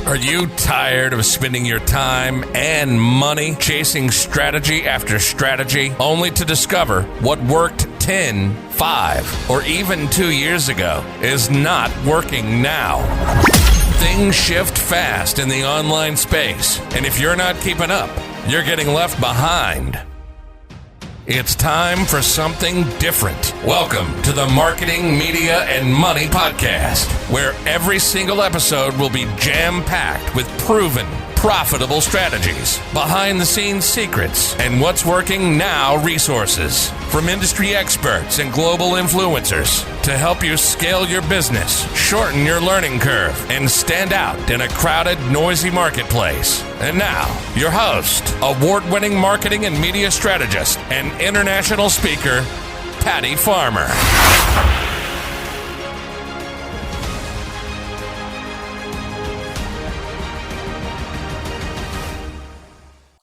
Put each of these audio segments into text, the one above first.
Are you tired of spending your time and money chasing strategy after strategy only to discover what worked 10, 5, or even 2 years ago is not working now? Things shift fast in the online space, and if you're not keeping up, you're getting left behind. It's time for something different. Welcome to the Marketing, Media, and Money Podcast, where every single episode will be jam-packed with proven, profitable strategies, behind-the-scenes secrets, and what's working now resources from industry experts and global influencers to help you scale your business, shorten your learning curve, and stand out in a crowded, noisy marketplace. And now, your host, award-winning marketing and media strategist, and international speaker, Patty Farmer.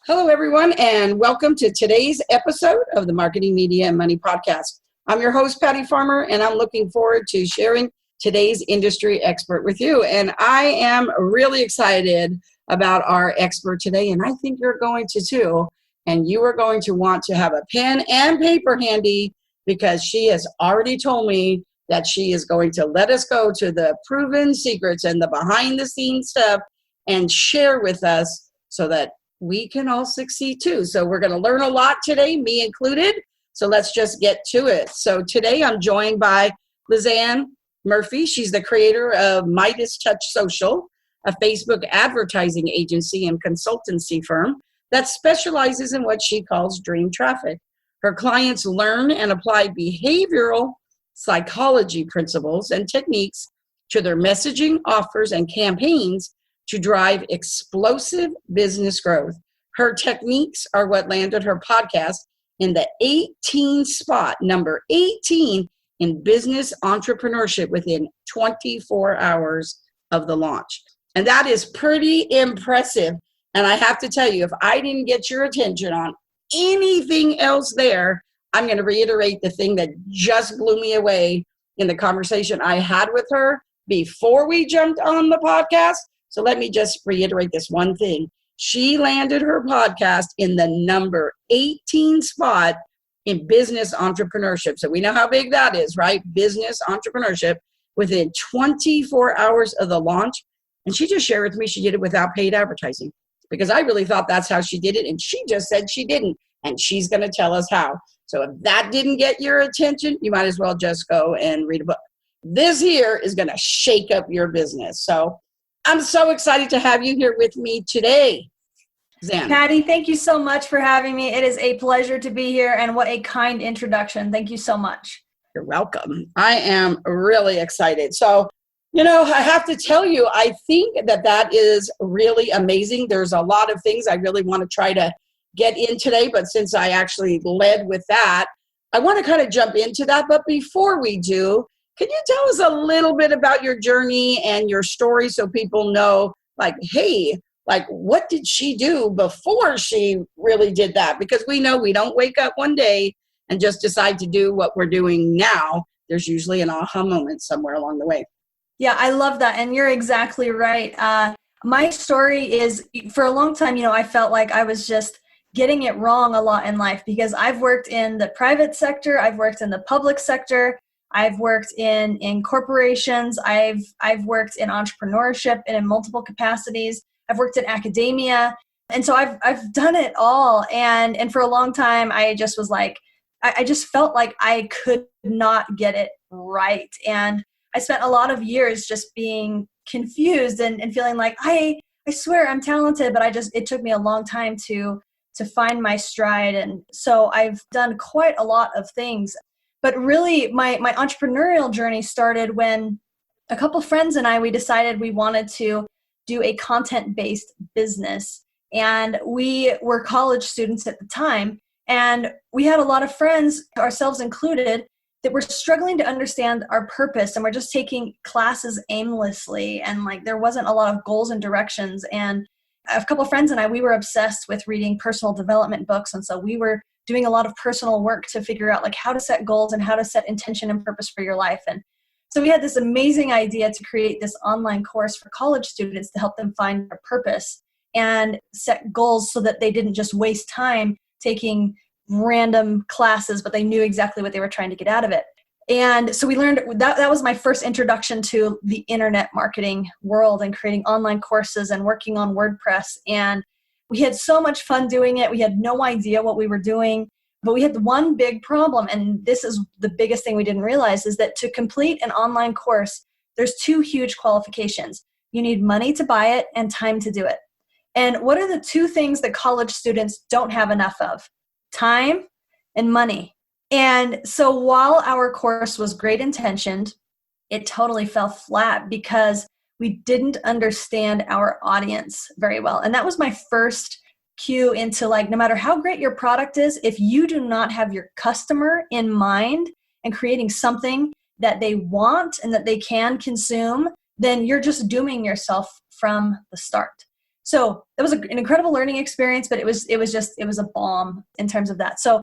Hello, everyone, and welcome to today's episode of the Marketing, Media, and Money Podcast. I'm your host, Patty Farmer, and I'm looking forward to sharing today's industry expert with you. And I am really excited about our expert today, and I think you're going to too. And you are going to want to have a pen and paper handy because she has already told me that she is going to let us go to the proven secrets and the behind-the-scenes stuff and share with us so that we can all succeed too. So we're going to learn a lot today, me included. So let's just get to it. So today I'm joined by Lisanne Murphy. She's the creator of Midas Touch Social, a Facebook advertising agency and consultancy firm that specializes in what she calls dream traffic. Her clients learn and apply behavioral psychology principles and techniques to their messaging, offers, and campaigns to drive explosive business growth. Her techniques are what landed her podcast in the 18 spot, number 18 in business entrepreneurship within 24 hours of the launch. And that is pretty impressive. And I have to tell you, if I didn't get your attention on anything else there, I'm going to reiterate the thing that just blew me away in the conversation I had with her before we jumped on the podcast. So let me just reiterate this one thing. She landed her podcast in the number 18 spot in business entrepreneurship. So we know how big that is, right? Business entrepreneurship within 24 hours of the launch. And she just shared with me she did it without paid advertising because I really thought that's how she did it. And she just said she didn't. And she's going to tell us how. So if that didn't get your attention, you might as well just go and read a book. This here is going to shake up your business. So I'm so excited to have you here with me today, Zan. Patty, thank you so much for having me. It is a pleasure to be here, and what a kind introduction. Thank you so much. You're welcome. I am really excited. So, I have to tell you, I think that is really amazing. There's a lot of things I really want to try to get in today, but since I actually led with that, I want to kind of jump into that. But before we do, can you tell us a little bit about your journey and your story so people know, hey, what did she do before she really did that? Because we know we don't wake up one day and just decide to do what we're doing now. There's usually an aha moment somewhere along the way. Yeah, I love that. And you're exactly right. My story is, for a long time, I felt like I was just getting it wrong a lot in life because I've worked in the private sector. I've worked in the public sector. I've worked in corporations. I've worked in entrepreneurship and in multiple capacities. I've worked in academia. And so I've done it all. And for a long time, I just was like, I just felt like I could not get it right. And I spent a lot of years just being confused and feeling like, I swear I'm talented, but it took me a long time to find my stride. And so I've done quite a lot of things. But really, my entrepreneurial journey started when a couple friends and we decided we wanted to do a content-based business. And we were college students at the time. And we had a lot of friends, ourselves included, that were struggling to understand our purpose. And we're just taking classes aimlessly. And there wasn't a lot of goals and directions. And a couple friends and we were obsessed with reading personal development books. And so we were doing a lot of personal work to figure out how to set goals and how to set intention and purpose for your life. And So we had this amazing idea to create this online course for college students to help them find their purpose and set goals so that they didn't just waste time taking random classes, but they knew exactly what they were trying to get out of it. And so we learned that was my first introduction to the internet marketing world and creating online courses and working on WordPress. And we had so much fun doing it. We had no idea what we were doing, but we had one big problem. And this is the biggest thing we didn't realize, is that to complete an online course, there's two huge qualifications. You need money to buy it and time to do it. And what are the two things that college students don't have enough of? Time and money. And so while our course was great intentioned, it totally fell flat because we didn't understand our audience very well. And that was my first cue into, like, no matter how great your product is, if you do not have your customer in mind and creating something that they want and that they can consume, then you're just dooming yourself from the start. So it was an incredible learning experience, but it was a bomb in terms of that. So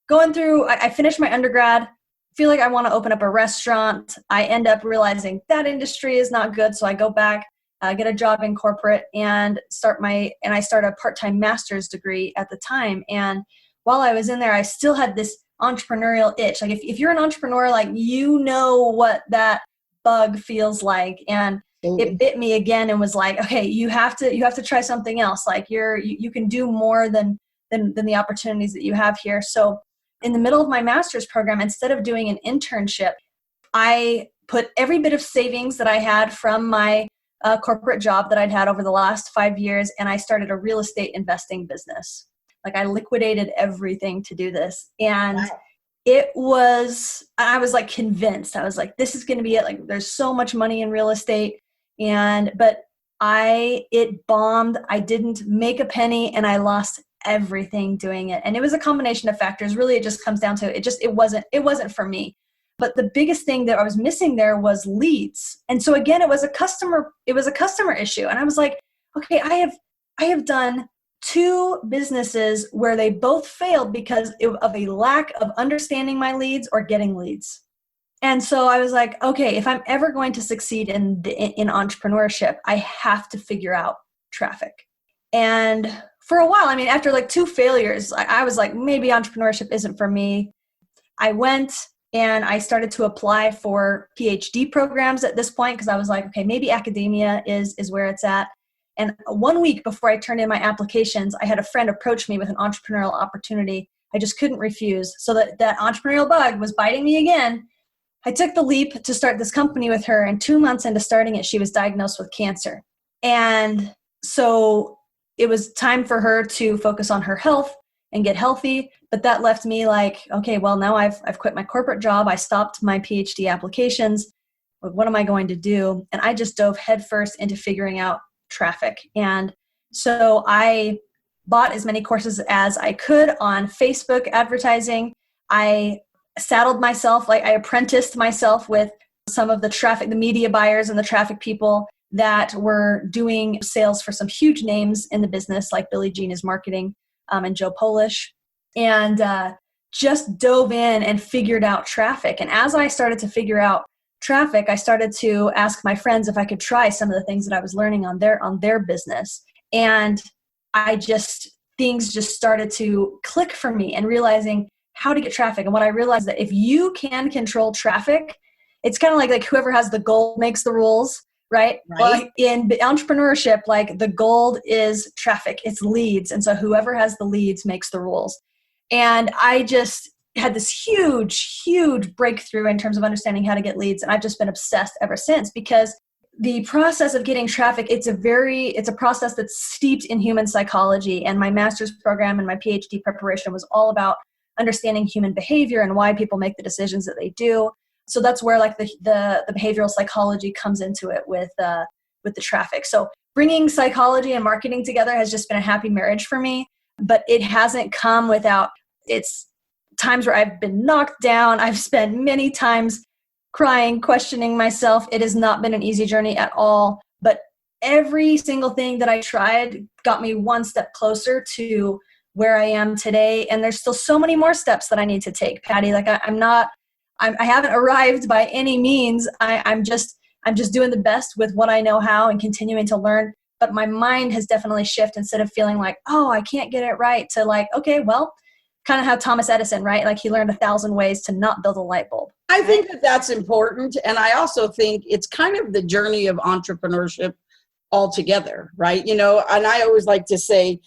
going through, I finished my undergrad, feel like I want to open up a restaurant. I end up realizing that industry is not good. So I go back, get a job in corporate and I start a part-time master's degree at the time. And while I was in there, I still had this entrepreneurial itch. Like if you're an entrepreneur, like, you know what that bug feels like. And it bit me again and was like, okay, you have to try something else. Like you can do more than the opportunities that you have here. So in the middle of my master's program, instead of doing an internship, I put every bit of savings that I had from my corporate job that I'd had over the last 5 years, and I started a real estate investing business. Like, I liquidated everything to do this. And I was like convinced. I was like, this is going to be it. Like, there's so much money in real estate. But it bombed. I didn't make a penny and I lost everything doing it. And it was a combination of factors. Really, it just comes down to it wasn't for me. But the biggest thing that I was missing there was leads. And so again, it was a customer issue. And I was like, okay, I have done 2 businesses where they both failed because of a lack of understanding my leads or getting leads. And so I was like, okay, if I'm ever going to succeed in entrepreneurship, I have to figure out traffic. And for a while, I mean, after like 2 failures, I was like, maybe entrepreneurship isn't for me. I went and I started to apply for PhD programs at this point because I was like, okay, maybe academia is where it's at. And 1 week before I turned in my applications, I had a friend approach me with an entrepreneurial opportunity. I just couldn't refuse. So that entrepreneurial bug was biting me again. I took the leap to start this company with her, and 2 months into starting it, she was diagnosed with cancer. And so it was time for her to focus on her health and get healthy. But that left me like, okay, well, now I've quit my corporate job. I stopped my PhD applications. What am I going to do? And I just dove headfirst into figuring out traffic. And so I bought as many courses as I could on Facebook advertising. I saddled myself, like I apprenticed myself with some of the traffic, the media buyers and the traffic people that were doing sales for some huge names in the business, like Billie Jean is Marketing and Joe Polish, and just dove in and figured out traffic. And as I started to figure out traffic, I started to ask my friends if I could try some of the things that I was learning on their business. And things just started to click for me and realizing how to get traffic. And what I realized that if you can control traffic, it's kind of like whoever has the gold makes the rules, right? Well, in entrepreneurship, like the gold is traffic, it's leads. And so whoever has the leads makes the rules. And I just had this huge, huge breakthrough in terms of understanding how to get leads. And I've just been obsessed ever since, because the process of getting traffic, it's a process that's steeped in human psychology. And my master's program and my PhD preparation was all about understanding human behavior and why people make the decisions that they do. So that's where like the behavioral psychology comes into it with the traffic. So bringing psychology and marketing together has just been a happy marriage for me, but it hasn't come without its times where I've been knocked down. I've spent many times crying, questioning myself. It has not been an easy journey at all, but every single thing that I tried got me one step closer to where I am today. And there's still so many more steps that I need to take, Patty. Like I'm not I haven't arrived by any means. I'm just doing the best with what I know how and continuing to learn. But my mind has definitely shifted instead of feeling like, oh, I can't get it right, to like, okay, well, kind of how Thomas Edison, right? Like he learned 1,000 ways to not build a light bulb. I think that that's important. And I also think it's kind of the journey of entrepreneurship altogether, right? And I always like to say,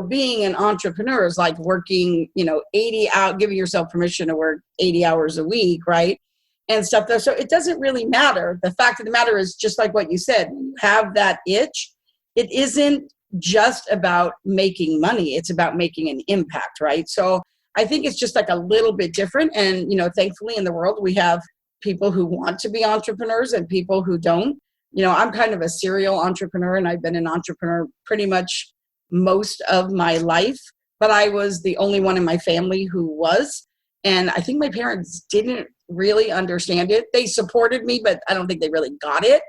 being an entrepreneur is like working, 80 out, giving yourself permission to work 80 hours a week, right? And stuff. So it doesn't really matter. The fact of the matter is, just like what you said, when you have that itch, it isn't just about making money. It's about making an impact, right? So I think it's just like a little bit different. And, thankfully in the world, we have people who want to be entrepreneurs and people who don't. I'm kind of a serial entrepreneur, and I've been an entrepreneur pretty much most of my life, but I was the only one in my family who was. And I think my parents didn't really understand it. They supported me, but I don't think they really got it.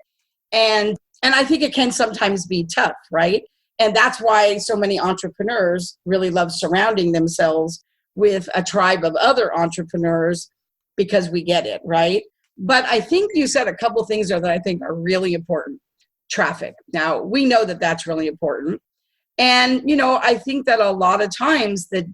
And I think it can sometimes be tough, right? And that's why so many entrepreneurs really love surrounding themselves with a tribe of other entrepreneurs, because we get it, right? But I think you said a couple things there that I think are really important. Traffic. Now, we know that that's really important. And, I think that a lot of times the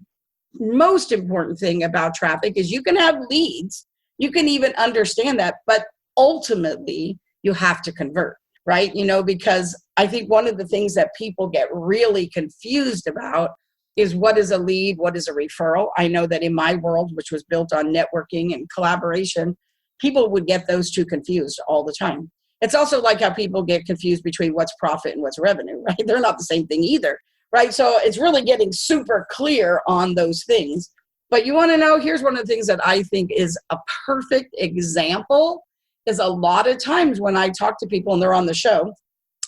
most important thing about traffic is you can have leads. You can even understand that, but ultimately you have to convert, right? Because I think one of the things that people get really confused about is, what is a lead? What is a referral? I know that in my world, which was built on networking and collaboration, people would get those two confused all the time. It's also like how people get confused between what's profit and what's revenue, right? They're not the same thing either, right? So it's really getting super clear on those things. But you want to know, here's one of the things that I think is a perfect example, is a lot of times when I talk to people and they're on the show,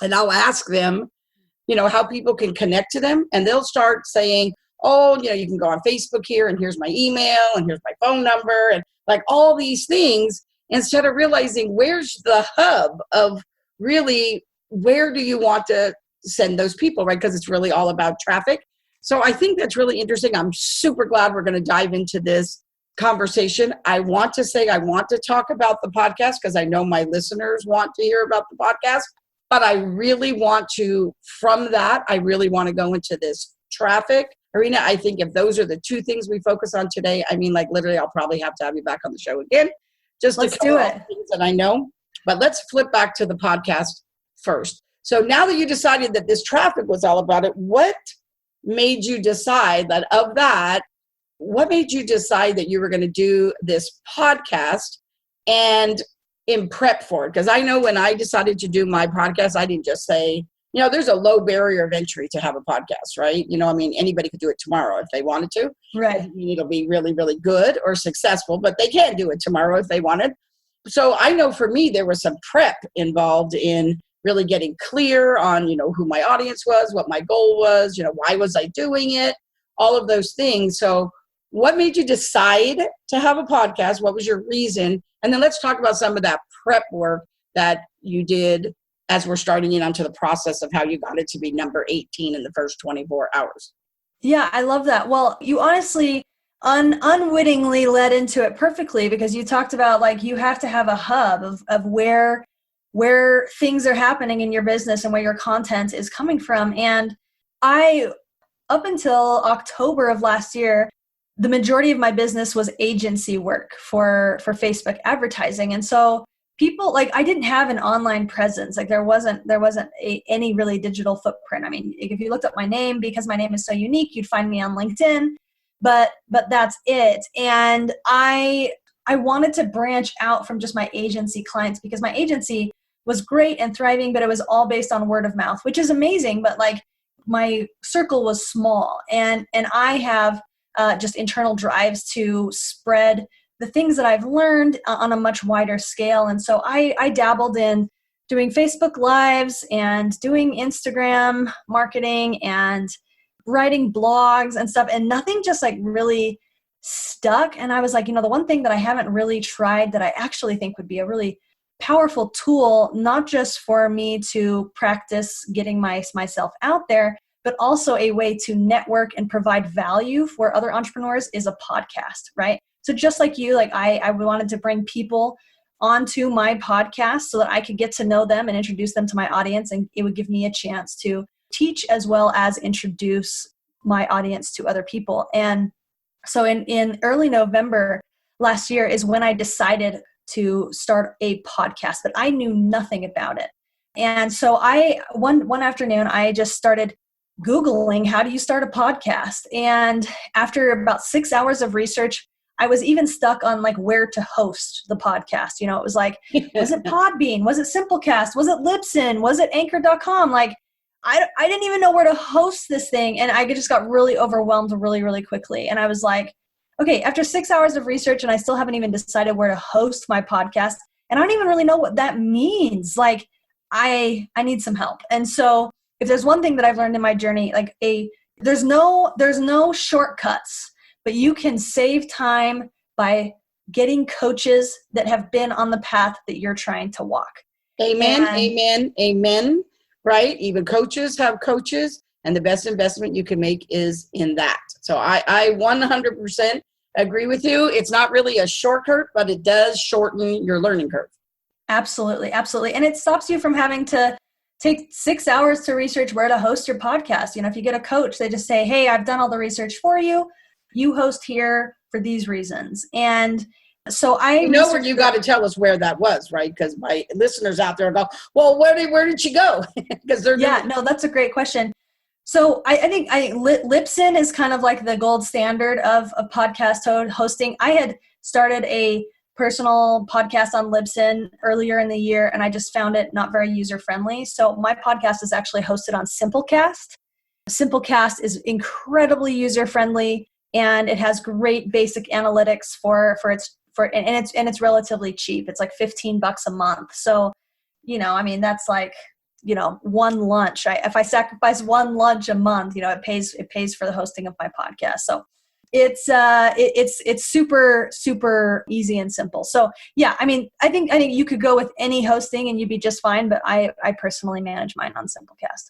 and I'll ask them, how people can connect to them. And they'll start saying, oh, you can go on Facebook here, and here's my email, and here's my phone number, and like all these things, instead of realizing where's the hub of really, where do you want to send those people, right? Because it's really all about traffic. So I think that's really interesting. I'm super glad we're going to dive into this conversation. I want to talk about the podcast because I know my listeners want to hear about the podcast, but I really want to go into this traffic arena. I think if those are the two things we focus on today, like literally I'll probably have to have you back on the show again, just to cover all the things that I know. But let's flip back to the podcast first. So now that you decided that this traffic was all about it, what made you decide that you were going to do this podcast and in prep for it? Because I know when I decided to do my podcast, I didn't just say, there's a low barrier of entry to have a podcast, right? Anybody could do it tomorrow if they wanted to. Right. It'll be really, really good or successful, but they can do it tomorrow if they wanted. So I know for me, there was some prep involved in really getting clear on, who my audience was, what my goal was, why was I doing it, all of those things. So what made you decide to have a podcast? What was your reason? And then let's talk about some of that prep work that you did as we're starting in onto the process of how you got it to be number 18 in the first 24 hours. Yeah, I love that. Well, you honestly unwittingly led into it perfectly, because you talked about like you have to have a hub of where things are happening in your business and where your content is coming from. And up until October of last year, the majority of my business was agency work for Facebook advertising. And so people, like, I didn't have an online presence. Like there wasn't any really digital footprint. If you looked up my name, because my name is so unique, you'd find me on LinkedIn, but that's it. And I wanted to branch out from just my agency clients, because my agency was great and thriving, but it was all based on word of mouth, which is amazing. But like my circle was small, and I have just internal drives to spread the things that I've learned on a much wider scale. And so I dabbled in doing Facebook Lives and doing Instagram marketing and writing blogs and stuff, and nothing just like really stuck. And I was like, the one thing that I haven't really tried that I actually think would be a really powerful tool, not just for me to practice getting myself out there, but also a way to network and provide value for other entrepreneurs, is a podcast, right? So just like you, like I wanted to bring people onto my podcast so that I could get to know them and introduce them to my audience. And it would give me a chance to teach as well as introduce my audience to other people. And so in early November last year is when I decided to start a podcast, but I knew nothing about it. And so one afternoon, I just started Googling, how do you start a podcast? And after about 6 hours of research, I was even stuck on like where to host the podcast. You know, it was like, was it Podbean? Was it Simplecast? Was it Libsyn? Was it Anchor.com? Like, I didn't even know where to host this thing. And I just got really overwhelmed really, really quickly. And I was like, okay, after 6 hours of research and I still haven't even decided where to host my podcast. And I don't even really know what that means. Like, I need some help. And so if there's one thing that I've learned in my journey, like there's no shortcuts, but you can save time by getting coaches that have been on the path that you're trying to walk. Amen, amen, amen. Right? Even coaches have coaches, and the best investment you can make is in that. So I 100% agree with you. It's not really a shortcut, but it does shorten your learning curve. Absolutely, absolutely. And it stops you from having to take 6 hours to research where to host your podcast. You know, if you get a coach, they just say, hey, I've done all the research for you. You host here for these reasons. And so you know where you got to tell us where that was, right? Because my listeners out there go, well, where did she go? Because no, that's a great question. So I think Libsyn is kind of like the gold standard of podcast hosting. I had started a personal podcast on Libsyn earlier in the year, and I just found it not very user-friendly. So my podcast is actually hosted on Simplecast. Simplecast is incredibly user-friendly, and it has great basic analytics and it's relatively cheap. It's like $15 a month. So, you know, I mean, that's like, you know, one lunch. If I sacrifice one lunch a month, you know, it pays for the hosting of my podcast. So it's super, super easy and simple. So yeah, I mean, I think you could go with any hosting and you'd be just fine, but I personally manage mine on Simplecast.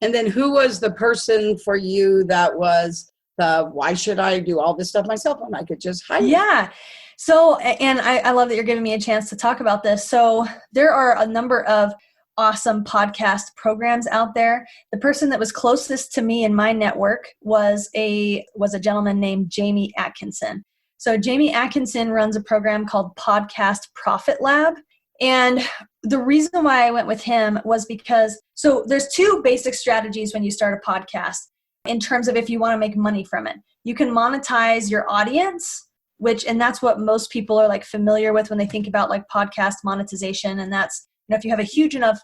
And then who was the person for you that was why should I do all this stuff myself when I could just hire? Yeah. So, and I love that you're giving me a chance to talk about this. So there are a number of awesome podcast programs out there. The person that was closest to me in my network was a gentleman named Jamie Atkinson. So Jamie Atkinson runs a program called Podcast Profit Lab. And the reason why I went with him was because, so there's two basic strategies when you start a podcast in terms of if you want to make money from it. You can monetize your audience, and that's what most people are like familiar with when they think about like podcast monetization. And that's, you know, if you have a huge enough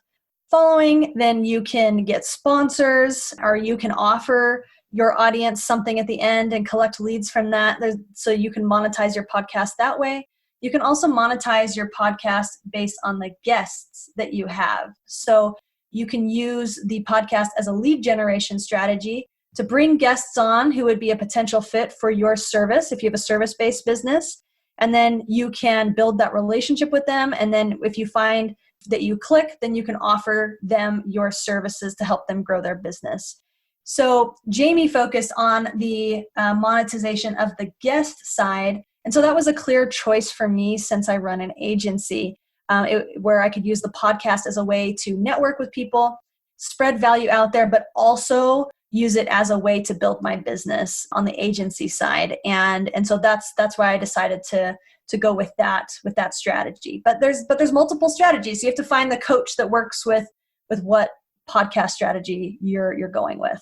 following, then you can get sponsors, or you can offer your audience something at the end and collect leads from that. So you can monetize your podcast that way. You can also monetize your podcast based on the guests that you have. So you can use the podcast as a lead generation strategy to bring guests on who would be a potential fit for your service if you have a service-based business. And then you can build that relationship with them. And then if you find that you click, then you can offer them your services to help them grow their business. So Jamie focused on the monetization of the guest side. And so that was a clear choice for me since I run an agency where I could use the podcast as a way to network with people, spread value out there, but also use it as a way to build my business on the agency side. And so that's why I decided to go with that strategy. But there's multiple strategies. You have to find the coach that works with what podcast strategy you're going with.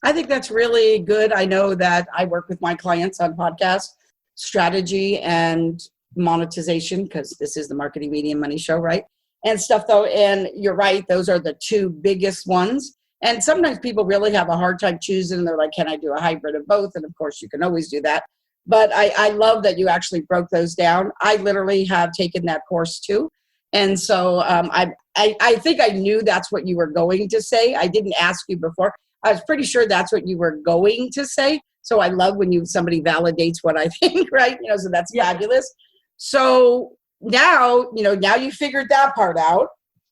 I think that's really good. I know that I work with my clients on podcast strategy and monetization, because this is the Marketing, Media, and Money show, right? And stuff though. And you're right. Those are the two biggest ones. And sometimes people really have a hard time choosing. They're like, can I do a hybrid of both? And of course you can always do that. But I love that you actually broke those down. I literally have taken that course too. And so I think I knew that's what you were going to say. I didn't ask you before. I was pretty sure that's what you were going to say. So I love when somebody validates what I think, right? You know, so that's fabulous. So now you figured that part out.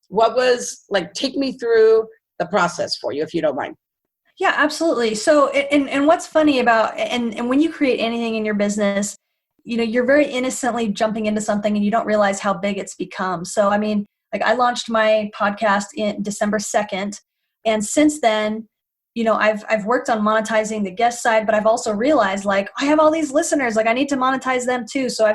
What was like, take me through the process for you, if you don't mind. Yeah, absolutely. So, and what's funny about, and when you create anything in your business, you're very innocently jumping into something and you don't realize how big it's become. So, I mean, like I launched my podcast in December 2nd. And since then, I've worked on monetizing the guest side, but I've also realized like I have all these listeners, like I need to monetize them too. So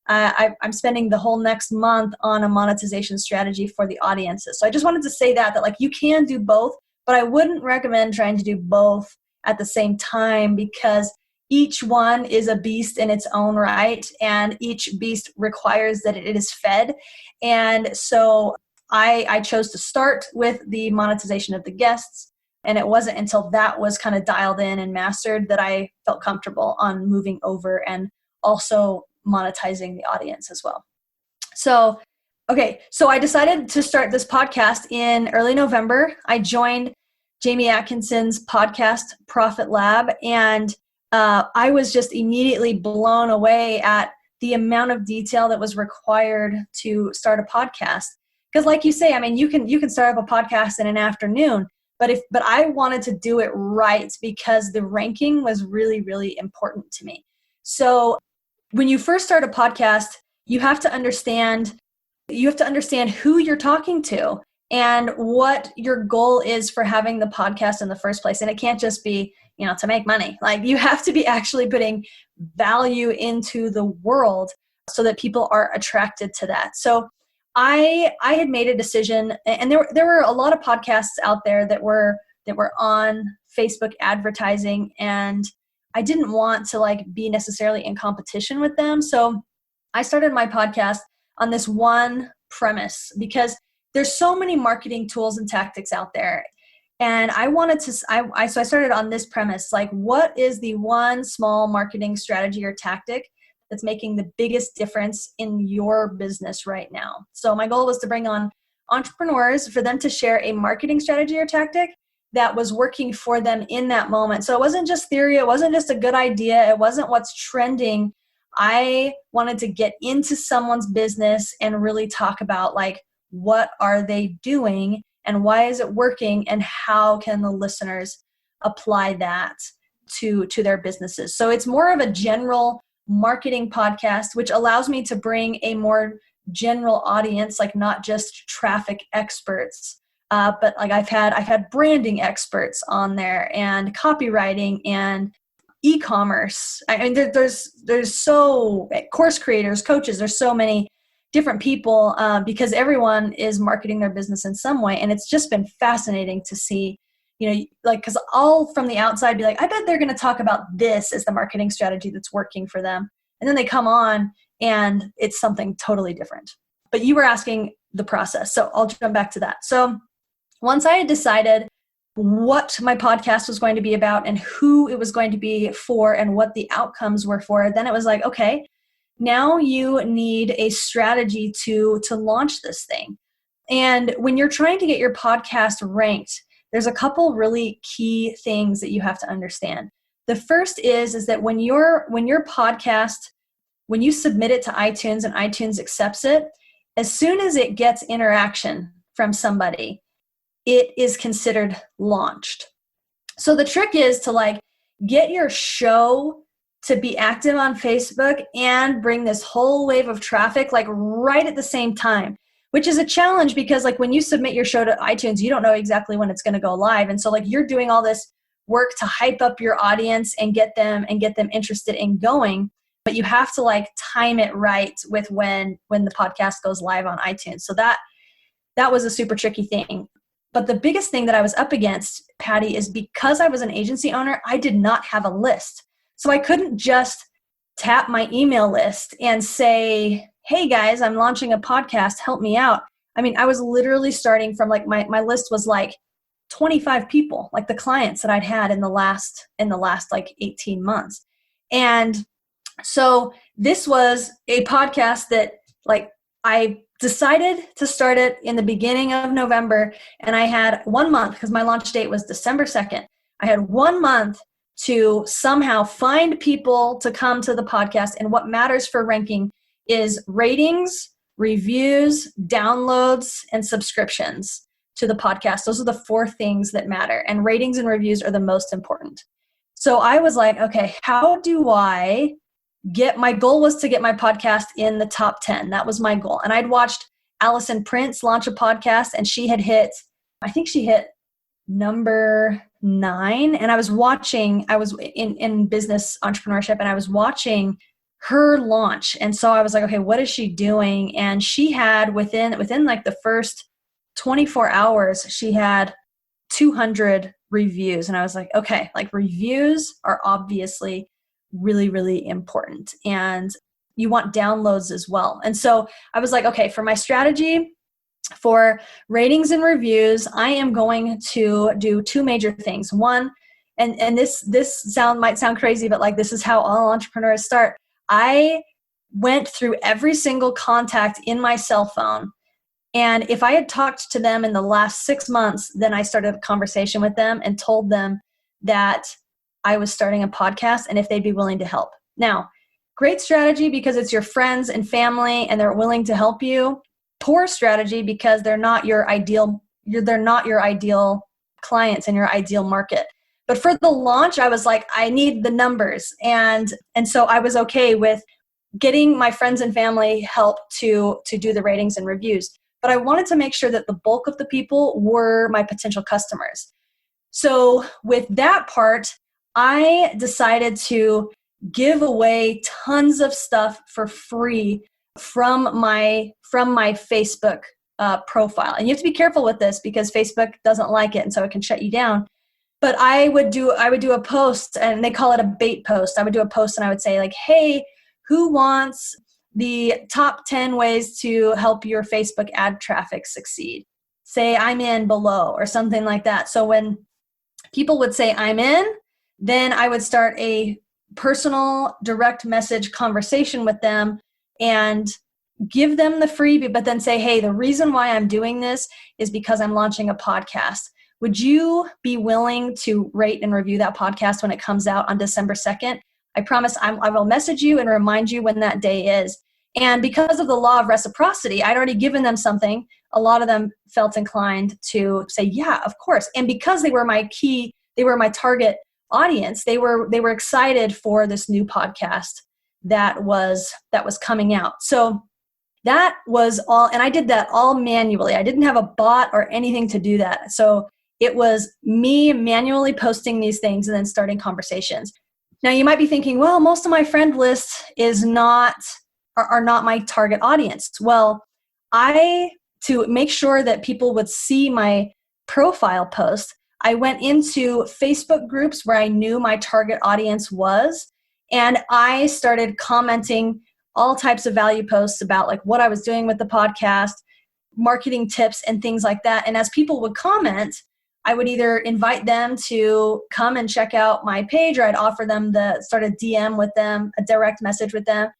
I'm spending the whole next month on a monetization strategy for the audiences. So I just wanted to say that like you can do both, but I wouldn't recommend trying to do both at the same time because each one is a beast in its own right, and each beast requires that it is fed. And so I chose to start with the monetization of the guests, and it wasn't until that was kind of dialed in and mastered that I felt comfortable on moving over and also monetizing the audience as well. So I decided to start this podcast in early November. I joined Jamie Atkinson's podcast, Profit Lab, and I was just immediately blown away at the amount of detail that was required to start a podcast. Because like you say, I mean, you can start up a podcast in an afternoon, but I wanted to do it right because the ranking was really, really important to me. So when you first start a podcast, you have to understand who you're talking to and what your goal is for having the podcast in the first place. And it can't just be, to make money. Like you have to be actually putting value into the world so that people are attracted to that. So I had made a decision, and there were a lot of podcasts out there that were on Facebook advertising, and I didn't want to like be necessarily in competition with them. So I started my podcast on this one premise because there's so many marketing tools and tactics out there. And I wanted to, so I started on this premise, like what is the one small marketing strategy or tactic that's making the biggest difference in your business right now? So my goal was to bring on entrepreneurs for them to share a marketing strategy or tactic that was working for them in that moment. So it wasn't just theory. It wasn't just a good idea. It wasn't what's trending. I wanted to get into someone's business and really talk about like, what are they doing and why is it working and how can the listeners apply that to their businesses? So it's more of a general marketing podcast, which allows me to bring a more general audience, like not just traffic experts, but like I've had branding experts on there and copywriting and e-commerce. I mean, there's so course creators, coaches, there's so many different people because everyone is marketing their business in some way. And it's just been fascinating to see, like, because I'll from the outside be like, I bet they're going to talk about this as the marketing strategy that's working for them. And then they come on and it's something totally different. But you were asking the process. So I'll jump back to that. So once I had decided what my podcast was going to be about and who it was going to be for and what the outcomes were for, then it was like, okay, now you need a strategy to launch this thing. And when you're trying to get your podcast ranked, there's a couple really key things that you have to understand. The first is that when your podcast, when you submit it to iTunes and iTunes accepts it, as soon as it gets interaction from somebody, it is considered launched. So the trick is to like get your show to be active on Facebook and bring this whole wave of traffic like right at the same time, which is a challenge because like when you submit your show to iTunes, you don't know exactly when it's going to go live. And so like you're doing all this work to hype up your audience and get them interested in going, but you have to like time it right with when the podcast goes live on iTunes. So that was a super tricky thing. But the biggest thing that I was up against, Patty, is because I was an agency owner, I did not have a list. So I couldn't just tap my email list and say, hey guys, I'm launching a podcast, help me out. I mean, I was literally starting from like my list was like 25 people, like the clients that I'd had in the last like 18 months. And so this was a podcast that like I decided to start it in the beginning of November, and I had 1 month because my launch date was December 2nd. I had 1 month to somehow find people to come to the podcast. And what matters for ranking is ratings, reviews, downloads, and subscriptions to the podcast. Those are the 4 things that matter. And ratings and reviews are the most important. So I was like, okay, how do I my goal was to get my podcast in the top 10. That was my goal. And I'd watched Allison Prince launch a podcast, and I think she hit number 9. And I was in business entrepreneurship, and I was watching her launch. And so I was like, okay, what is she doing? And she had within like the first 24 hours, she had 200 reviews. And I was like, okay, like reviews are obviously really, really important. And you want downloads as well. And so I was like, okay, for my strategy for ratings and reviews, I am going to do 2 major things. One, and this might sound crazy, but like this is how all entrepreneurs start. I went through every single contact in my cell phone. And if I had talked to them in the last 6 months, then I started a conversation with them and told them that I was starting a podcast and if they'd be willing to help. Now, great strategy because it's your friends and family and they're willing to help you. Poor strategy because they're not your ideal clients in your ideal market. But for the launch, I was like, I need the numbers. And so I was okay with getting my friends and family help to do the ratings and reviews. But I wanted to make sure that the bulk of the people were my potential customers. So with that part, I decided to give away tons of stuff for free from my Facebook profile. And you have to be careful with this because Facebook doesn't like it, and so it can shut you down. But I would do a post, and they call it a bait post. I would do a post and I would say like, hey, who wants the top 10 ways to help your Facebook ad traffic succeed? Say I'm in below or something like that. So when people would say I'm in, then I would start a personal direct message conversation with them and give them the freebie, but then say, hey, the reason why I'm doing this is because I'm launching a podcast. Would you be willing to rate and review that podcast when it comes out on December 2nd? I promise I will message you and remind you when that day is. And because of the law of reciprocity, I'd already given them something. A lot of them felt inclined to say, yeah, of course. And because they were my target audience, they were excited for this new podcast that was coming out. So that was all, and I did that all manually. I didn't have a bot or anything to do that. So it was me manually posting these things and then starting conversations. Now you might be thinking, well, most of my friend list are not my target audience. Well, to make sure that people would see my profile post, I went into Facebook groups where I knew my target audience was, and I started commenting all types of value posts about like what I was doing with the podcast, marketing tips and things like that. And as people would comment, I would either invite them to come and check out my page, or I'd offer them start a DM with them, a direct message with them,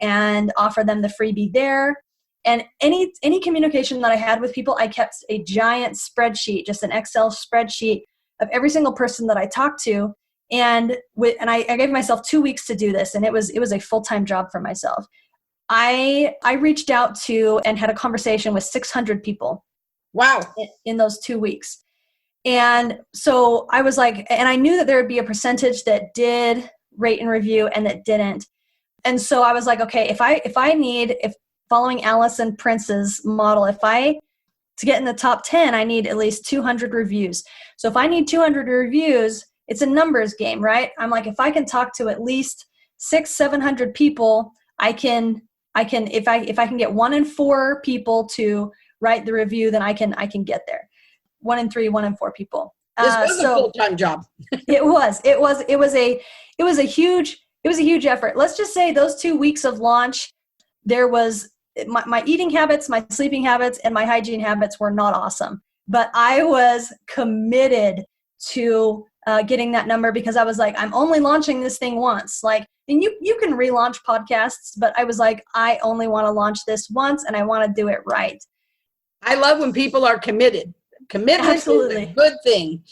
and offer them the freebie there. And any communication that I had with people, I kept a giant spreadsheet, just an Excel spreadsheet of every single person that I talked to. And I gave myself 2 weeks to do this, and it was a full-time job for myself. I reached out to and had a conversation with 600 people. Wow. In those 2 weeks. And so I was like, and I knew that there would be a percentage that did rate and review and that didn't. And so I was like, okay, if following Allison Prince's model, to get in the top 10, I need at least 200 reviews. So if I need 200 reviews, it's a numbers game, right? I'm like, if I can talk to at least 600-700 people, I can if I can get 1 in 4 people to write the review, then I can get there. 1 in 3, 1 in 4 people. This was a full-time job. It was a huge effort. Let's just say those 2 weeks of launch, there was my eating habits, my sleeping habits, and my hygiene habits were not awesome. But I was committed to getting that number because I was like, I'm only launching this thing once. Like, and you can relaunch podcasts, but I was like, I only want to launch this once, and I want to do it right. I love when people are committed. Commitment Absolutely. Is a good thing.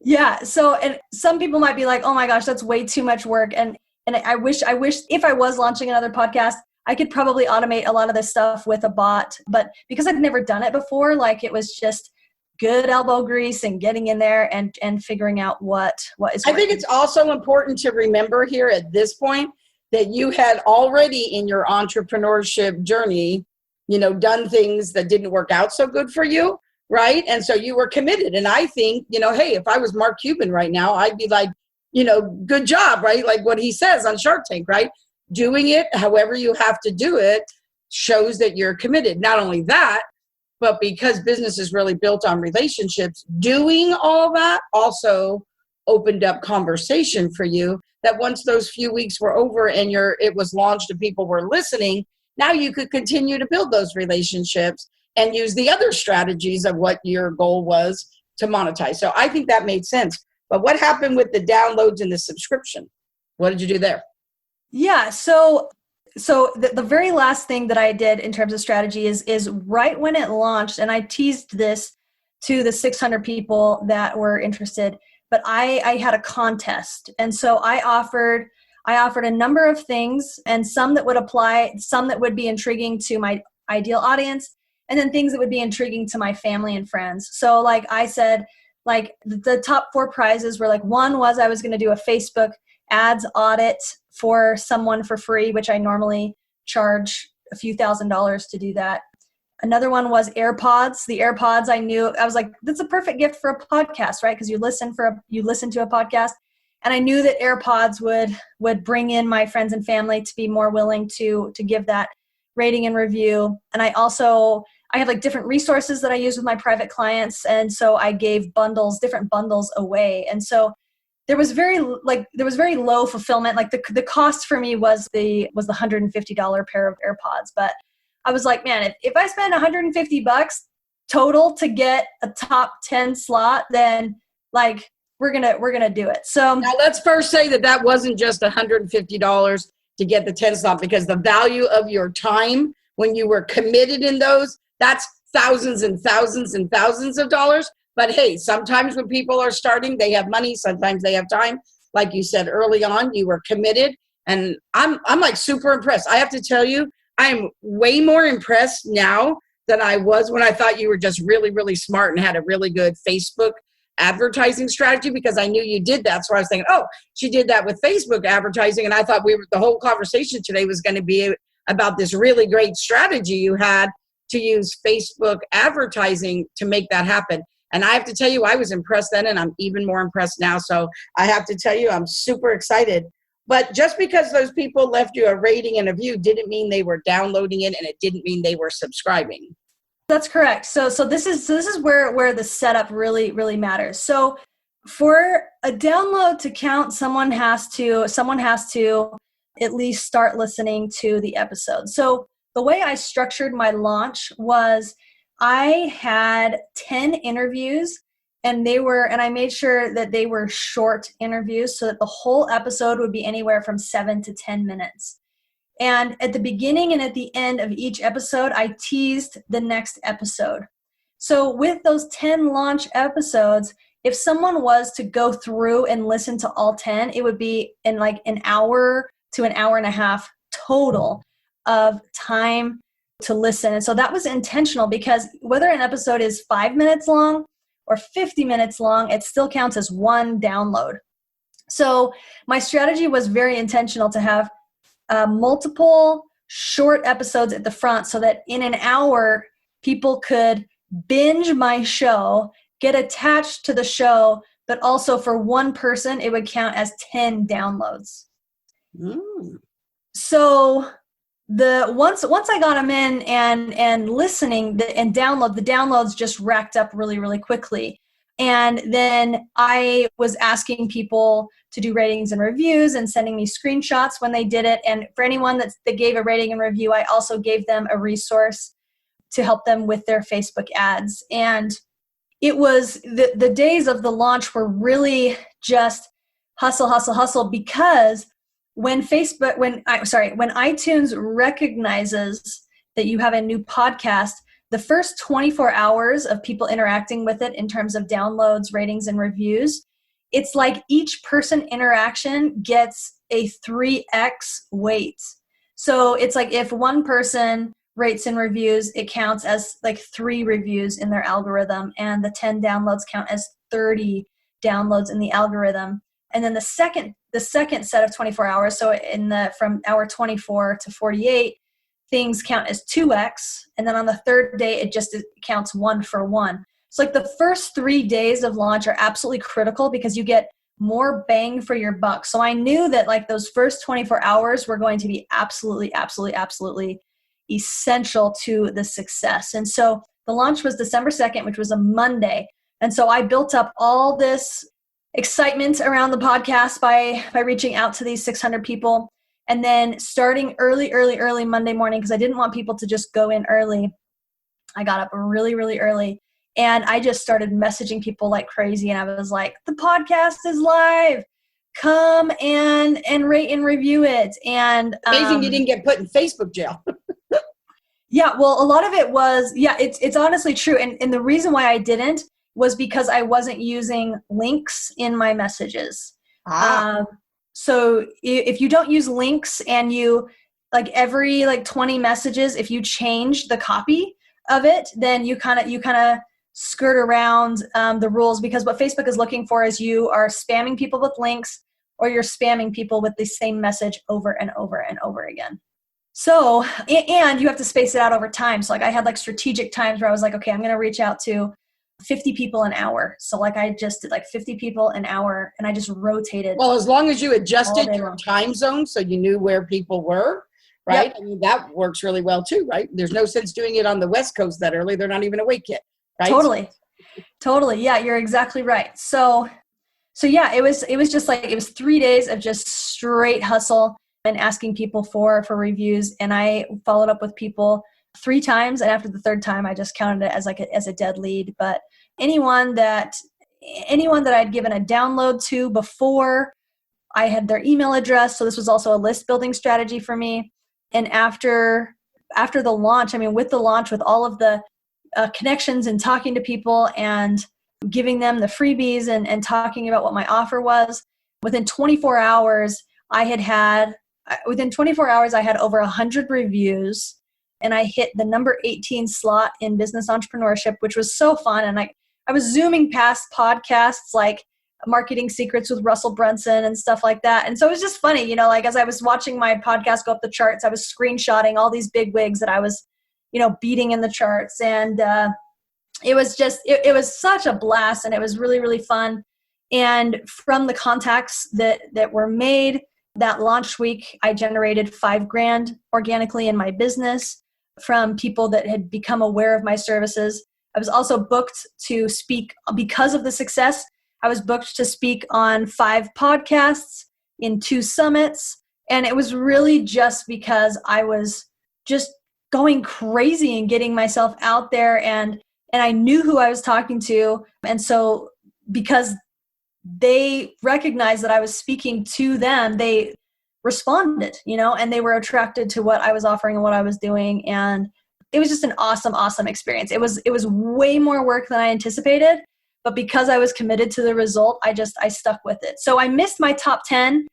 Yeah. So, and some people might be like, oh my gosh, that's way too much work. And I wish if I was launching another podcast, I could probably automate a lot of this stuff with a bot. But because I've never done it before, like it was just good elbow grease and getting in there and figuring out what is working. I think it's also important to remember here at this point that you had already in your entrepreneurship journey, done things that didn't work out so good for you, right? And so you were committed. And I think, hey, if I was Mark Cuban right now, I'd be like, good job, right? Like what he says on Shark Tank, right? Doing it however you have to do it shows that you're committed. Not only that, but because business is really built on relationships, doing all that also opened up conversation for you, that once those few weeks were over and it was launched and people were listening, now you could continue to build those relationships and use the other strategies of what your goal was to monetize. So I think that made sense. But what happened with the downloads and the subscription? What did you do there? Yeah, so the very last thing that I did in terms of strategy is right when it launched, and I teased this to the 600 people that were interested, but I had a contest. And so I offered a number of things, and some that would apply, some that would be intriguing to my ideal audience, and then things that would be intriguing to my family and friends. So like I said, like the top 4 prizes were like, one was I was going to do a Facebook ads audit for someone for free, which I normally charge a few $1,000s to do that. Another one was AirPods. The AirPods, I was like, that's a perfect gift for a podcast, right? Because you listen to a podcast. And I knew that AirPods would bring in my friends and family to be more willing to give that rating and review. And I have like different resources that I use with my private clients. And so I gave different bundles away. And so there was very low fulfillment. Like the cost for me was the $150 pair of AirPods. But I was like, man, if I spend $150 total to get a top 10 slot, then like we're gonna do it. So now let's first say that wasn't just $150 to get the 10 slot, because the value of your time when you were committed in those, that's thousands and thousands and thousands of dollars. But hey, sometimes when people are starting, they have money, sometimes they have time. Like you said early on, you were committed, and I'm like super impressed. I have to tell you, I'm way more impressed now than I was when I thought you were just really, really smart and had a really good Facebook advertising strategy, because I knew you did that. So I was thinking, oh, she did that with Facebook advertising. And I thought the whole conversation today was going to be about this really great strategy you had to use Facebook advertising to make that happen. And I have to tell you, I was impressed then, and I'm even more impressed now. So I have to tell you, I'm super excited. But just because those people left you a rating and a view didn't mean they were downloading it, and it didn't mean they were subscribing. That's correct. So this is where the setup really, really matters. So for a download to count, someone has to at least start listening to the episode. So the way I structured my launch was I had 10 interviews, and I made sure that they were short interviews so that the whole episode would be anywhere from 7 to 10 minutes. And at the beginning and at the end of each episode, I teased the next episode. So with those 10 launch episodes, if someone was to go through and listen to all 10, it would be in like an hour to an hour and a half total of time to listen. And so that was intentional, because whether an episode is 5 minutes long or 50 minutes long, it still counts as one download. So my strategy was very intentional to have multiple short episodes at the front, so that in an hour, people could binge my show, get attached to the show, but also for one person, it would count as 10 downloads. So once I got them in and listening and the downloads just racked up really, really quickly. And then I was asking people to do ratings and reviews and sending me screenshots when they did it. And for anyone that gave a rating and review, I also gave them a resource to help them with their Facebook ads. And it was the days of the launch were really just hustle, hustle, hustle, because when iTunes recognizes that you have a new podcast, the first 24 hours of people interacting with it in terms of downloads, ratings, and reviews, it's like each person interaction gets a 3x weight. So it's like if one person rates and reviews, it counts as like 3 reviews in their algorithm, and the 10 downloads count as 30 downloads in the algorithm. And then the second the second set of 24 hours, so from hour 24 to 48, things count as 2x. And then on the third day, it counts 1 for 1. So like the first 3 days of launch are absolutely critical because you get more bang for your buck. So I knew that like those first 24 hours were going to be absolutely, absolutely, absolutely essential to the success. And so the launch was December 2nd, which was a Monday. And so I built up all this excitement around the podcast by reaching out to these 600 people. And then starting early Monday morning, because I didn't want people to just go in early, I got up really, really early. And I just started messaging people like crazy. And I was like, the podcast is live. Come and rate and review it. And amazing you didn't get put in Facebook jail. Yeah, well, a lot of it was, it's honestly true. And the reason why I didn't was because I wasn't using links in my messages. So if you don't use links and you, like every 20 messages, if you change the copy of it, then you kind of skirt around the rules, because what Facebook is looking for is you are spamming people with links, or you're spamming people with the same message over and over and over again. So, and you have to space it out over time. So like I had like strategic times where I was like, okay, I'm going to reach out to 50 people an hour. So like I just did like 50 people an hour, and I just rotated. Well, as long as you adjusted your time zone so you knew where people were, right? Yep. I mean, that works really well too, right? There's no sense doing it on the West Coast that early. They're not even awake yet, right? Totally. Yeah, you're exactly right. So yeah, it was just like, it was 3 days of just straight hustle and asking people for reviews. And I followed up with people 3 times. And after the third time, I just counted it as a dead lead. But anyone that I'd given a download to before, I had their email address. So this was also a list building strategy for me. And after the launch, I mean, with the launch, with all of the connections and talking to people and giving them the freebies and talking about what my offer was, within 24 hours, I had over 100 reviews, and I hit the number 18 slot in business entrepreneurship, which was so fun. And I was zooming past podcasts like Marketing Secrets with Russell Brunson and stuff like that. And so it was just funny, like as I was watching my podcast go up the charts, I was screenshotting all these big wigs that I was, beating in the charts. And it was just, it was such a blast, and it was really, really fun. And from the contacts that were made that launch week, I generated $5,000 organically in my business from people that had become aware of my services. I was also booked to speak because of the success. I was booked to speak on 5 podcasts in 2 summits. And it was really just because I was just going crazy and getting myself out there, and I knew who I was talking to. And so because they recognized that I was speaking to them, they responded, and they were attracted to what I was offering and what I was doing. And it was just an awesome, awesome experience. It was way more work than I anticipated, but because I was committed to the result, I stuck with it. So I missed my top 10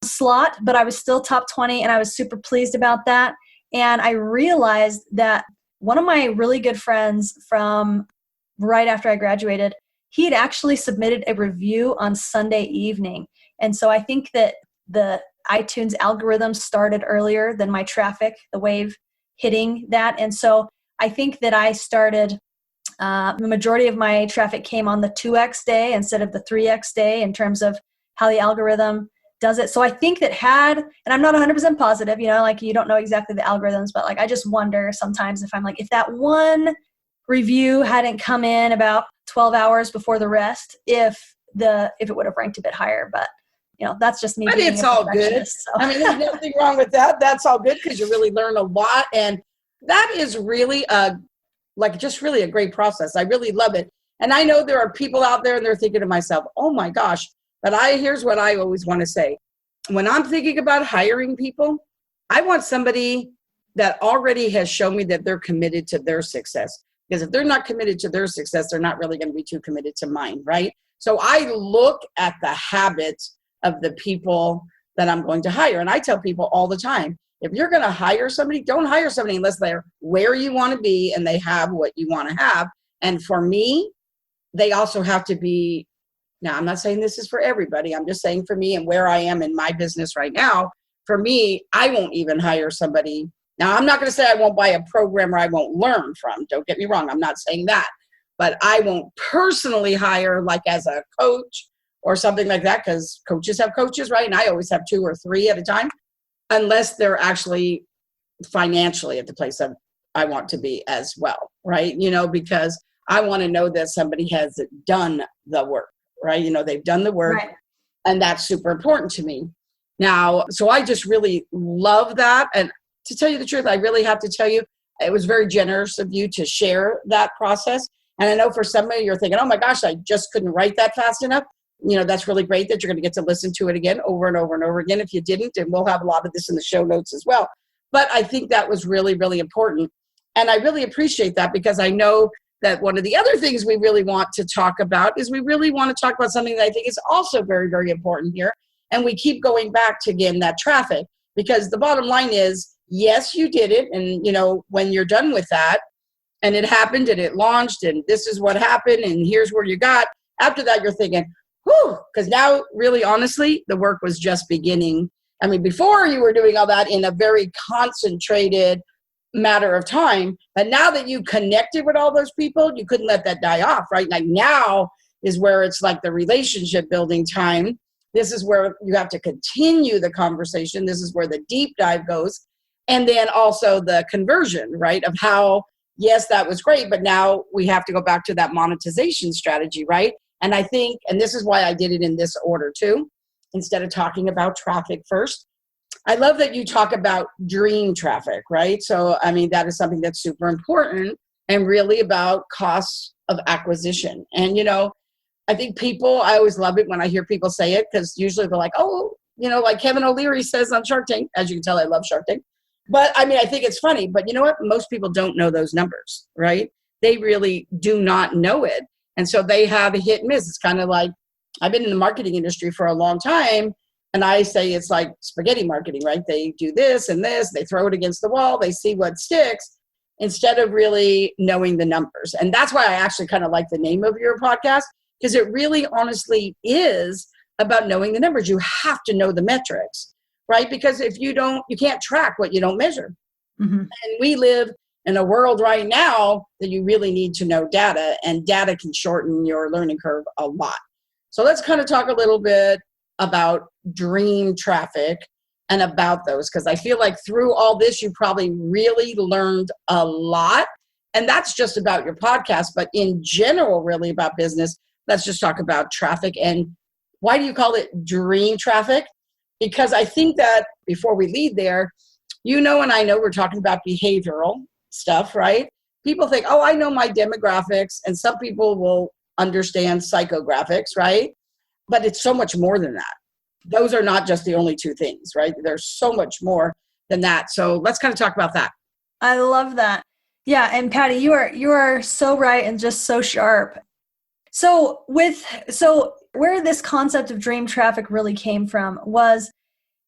slot, but I was still top 20, and I was super pleased about that. And I realized that one of my really good friends from right after I graduated, he had actually submitted a review on Sunday evening. And so I think that the iTunes algorithm started earlier than my traffic, the wave hitting that. And so I think that I started, the majority of my traffic came on the 2x day instead of the 3x day in terms of how the algorithm does it. So I think that and I'm not 100% positive, like you don't know exactly the algorithms, but like I just wonder sometimes if I'm like, if that one review hadn't come in about 12 hours before the rest, if it would have ranked a bit higher. But that's just me. But it's all good. So. I mean, there's nothing wrong with that. That's all good, because you really learn a lot. And that is really really a great process. I really love it. And I know there are people out there and they're thinking to myself, oh my gosh, but here's what I always want to say. When I'm thinking about hiring people, I want somebody that already has shown me that they're committed to their success. Because if they're not committed to their success, they're not really going to be too committed to mine, right? So I look at the habits of the people that I'm going to hire. And I tell people all the time, if you're going to hire somebody, don't hire somebody unless they're where you want to be and they have what you want to have. And for me, they also have to be Now, I'm not saying this is for everybody. I'm just saying for me and where I am in my business right now, for me, I won't even hire somebody. Now, I'm not going to say I won't buy a program or I won't learn from. Don't get me wrong. I'm not saying that. But I won't personally hire like as a coach or something like that, because coaches have coaches, right? And I always have 2 or 3 at a time, unless they're actually financially at the place that I want to be as well, right? Because I want to know that somebody has done the work, right? They've done the work, Right. and that's super important to me. Now, so I just really love that. And to tell you the truth, I really have to tell you, it was very generous of you to share that process. And I know for some of you, you're thinking, oh my gosh, I just couldn't write that fast enough. That's really great that you're going to get to listen to it again over and over and over again. If you didn't, and we'll have a lot of this in the show notes as well. But I think that was really, really important. And I really appreciate that, because I know that one of the other things we really want to talk about is we really want to talk about something that I think is also very, very important here. And we keep going back to, again, that traffic, because the bottom line is, yes, you did it. And, when you're done with that and it happened and it launched and this is what happened and here's where you got, after that, you're thinking, whew, because now really, honestly, the work was just beginning. I mean, before you were doing all that in a very concentrated matter of time, but now that you connected with all those people, you couldn't let that die off, right? Like now is where it's like the relationship building time. This is where you have to continue the conversation. This is where the deep dive goes. And then also the conversion, right? Of how, yes, that was great, but now we have to go back to that monetization strategy, right? And I think, and this is why I did it in this order too, instead of talking about traffic first. I love that you talk about dream traffic, right? So, I mean, that is something that's super important and really about costs of acquisition. And, I think I always love it when I hear people say it, because usually they're like, oh, like Kevin O'Leary says on Shark Tank. As you can tell, I love Shark Tank. But I mean, I think it's funny. But you know what? Most people don't know those numbers, right? They really do not know it. And so they have a hit and miss. It's kind of like, I've been in the marketing industry for a long time. And I say it's like spaghetti marketing, right? They do this and this, they throw it against the wall, they see what sticks, instead of really knowing the numbers. And that's why I actually kind of like the name of your podcast, because it really honestly is about knowing the numbers. You have to know the metrics, right? Because if you don't, you can't track what you don't measure. Mm-hmm. And we live in a world right now that you really need to know data, and data can shorten your learning curve a lot. So let's kind of talk a little bit about dream traffic and about those, because I feel like through all this, you probably really learned a lot. And that's just about your podcast, but in general, really about business. Let's just talk about traffic. And why do you call it dream traffic? Because I think that before we lead there, and I know we're talking about behavioral stuff, right? People think, oh, I know my demographics, and some people will understand psychographics, right? But it's so much more than that. Those are not just the only 2 things, right? There's so much more than that. So let's kind of talk about that. I love that. Yeah, and Patty, you are so right and just so sharp. So where this concept of dream traffic really came from was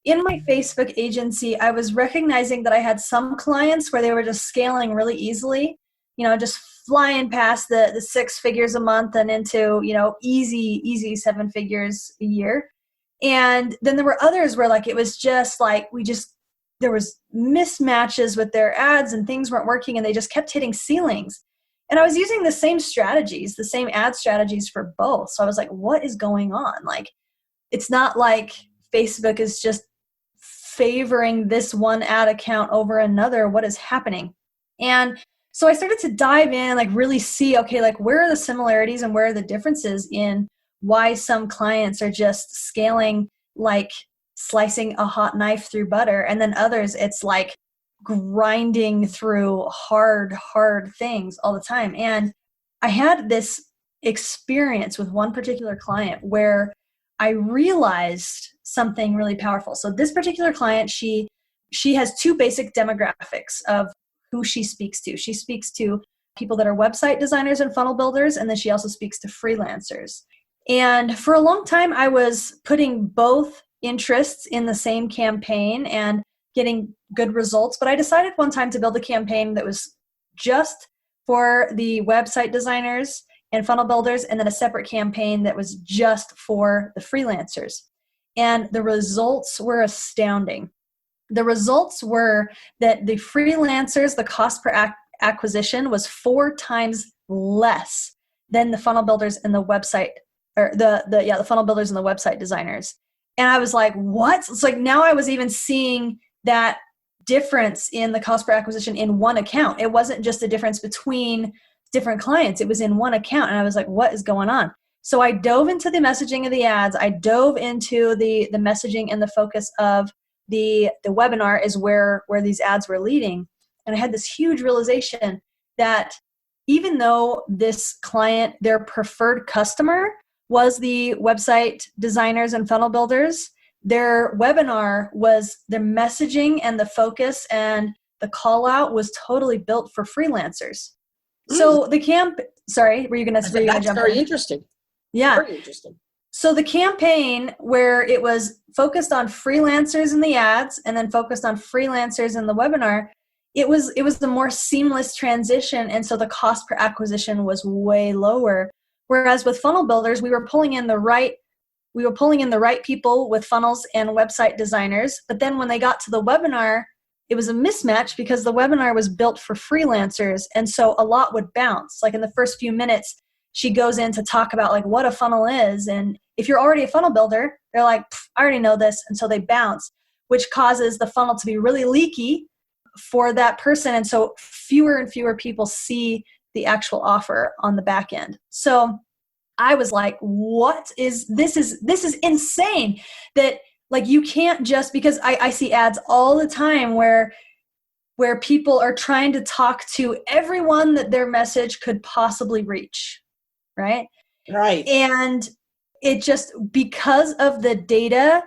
in my Facebook agency. I was recognizing that I had some clients where they were just scaling really easily, just flying past the 6 figures a month and into, easy 7 figures a year. And then there were others where it was just like, there was mismatches with their ads and things weren't working and they just kept hitting ceilings. And I was using the same strategies, the same ad strategies for both. So I was like, what is going on? It's not like Facebook is just favoring this one ad account over another. What is happening? And so I started to dive in, really see, okay, where are the similarities and where are the differences in why some clients are just scaling like slicing a hot knife through butter, and then others, it's like grinding through hard things all the time. And I had this experience with one particular client where I realized something really powerful. So this particular client, she has 2 basic demographics of who she speaks to. She speaks to people that are website designers and funnel builders, and then she also speaks to freelancers. And for a long time, I was putting both interests in the same campaign and getting good results. But I decided one time to build a campaign that was just for the website designers and funnel builders, and then a separate campaign that was just for the freelancers. And the results were astounding. The results were that the freelancers, the cost per acquisition was 4 times less than the funnel builders and the website, or the funnel builders and the website designers. And I was like, what? It's like now I was even seeing that difference in the cost per acquisition in one account. It wasn't just a difference between different clients. It was in one account. And I was like, what is going on? So I dove into the messaging of the ads. I dove into the messaging and the focus of the webinar is where these ads were leading. And I had this huge realization that even though this client, their preferred customer was the website designers and funnel builders, their webinar was their messaging and the focus and the call out was totally built for freelancers. So the sorry, were you going to jump in? That's very interesting. Yeah. Very interesting. So the campaign where it was focused on freelancers in the ads and then focused on freelancers in the webinar, it was the more seamless transition. And so the cost per acquisition was way lower. Whereas with funnel builders, we were pulling in the right people with funnels and website designers. But then when they got to the webinar, it was a mismatch because the webinar was built for freelancers. And so a lot would bounce. Like in the first few minutes, she goes in to talk about like what a funnel is. And if you're already a funnel builder, they're like, I already know this. And so they bounce, which causes the funnel to be really leaky for that person. And so fewer and fewer people see the actual offer on the back end. So I was like, this is insane that like you can't just, because I see ads all the time where people are trying to talk to everyone that their message could possibly reach. Right. And it just, because of the data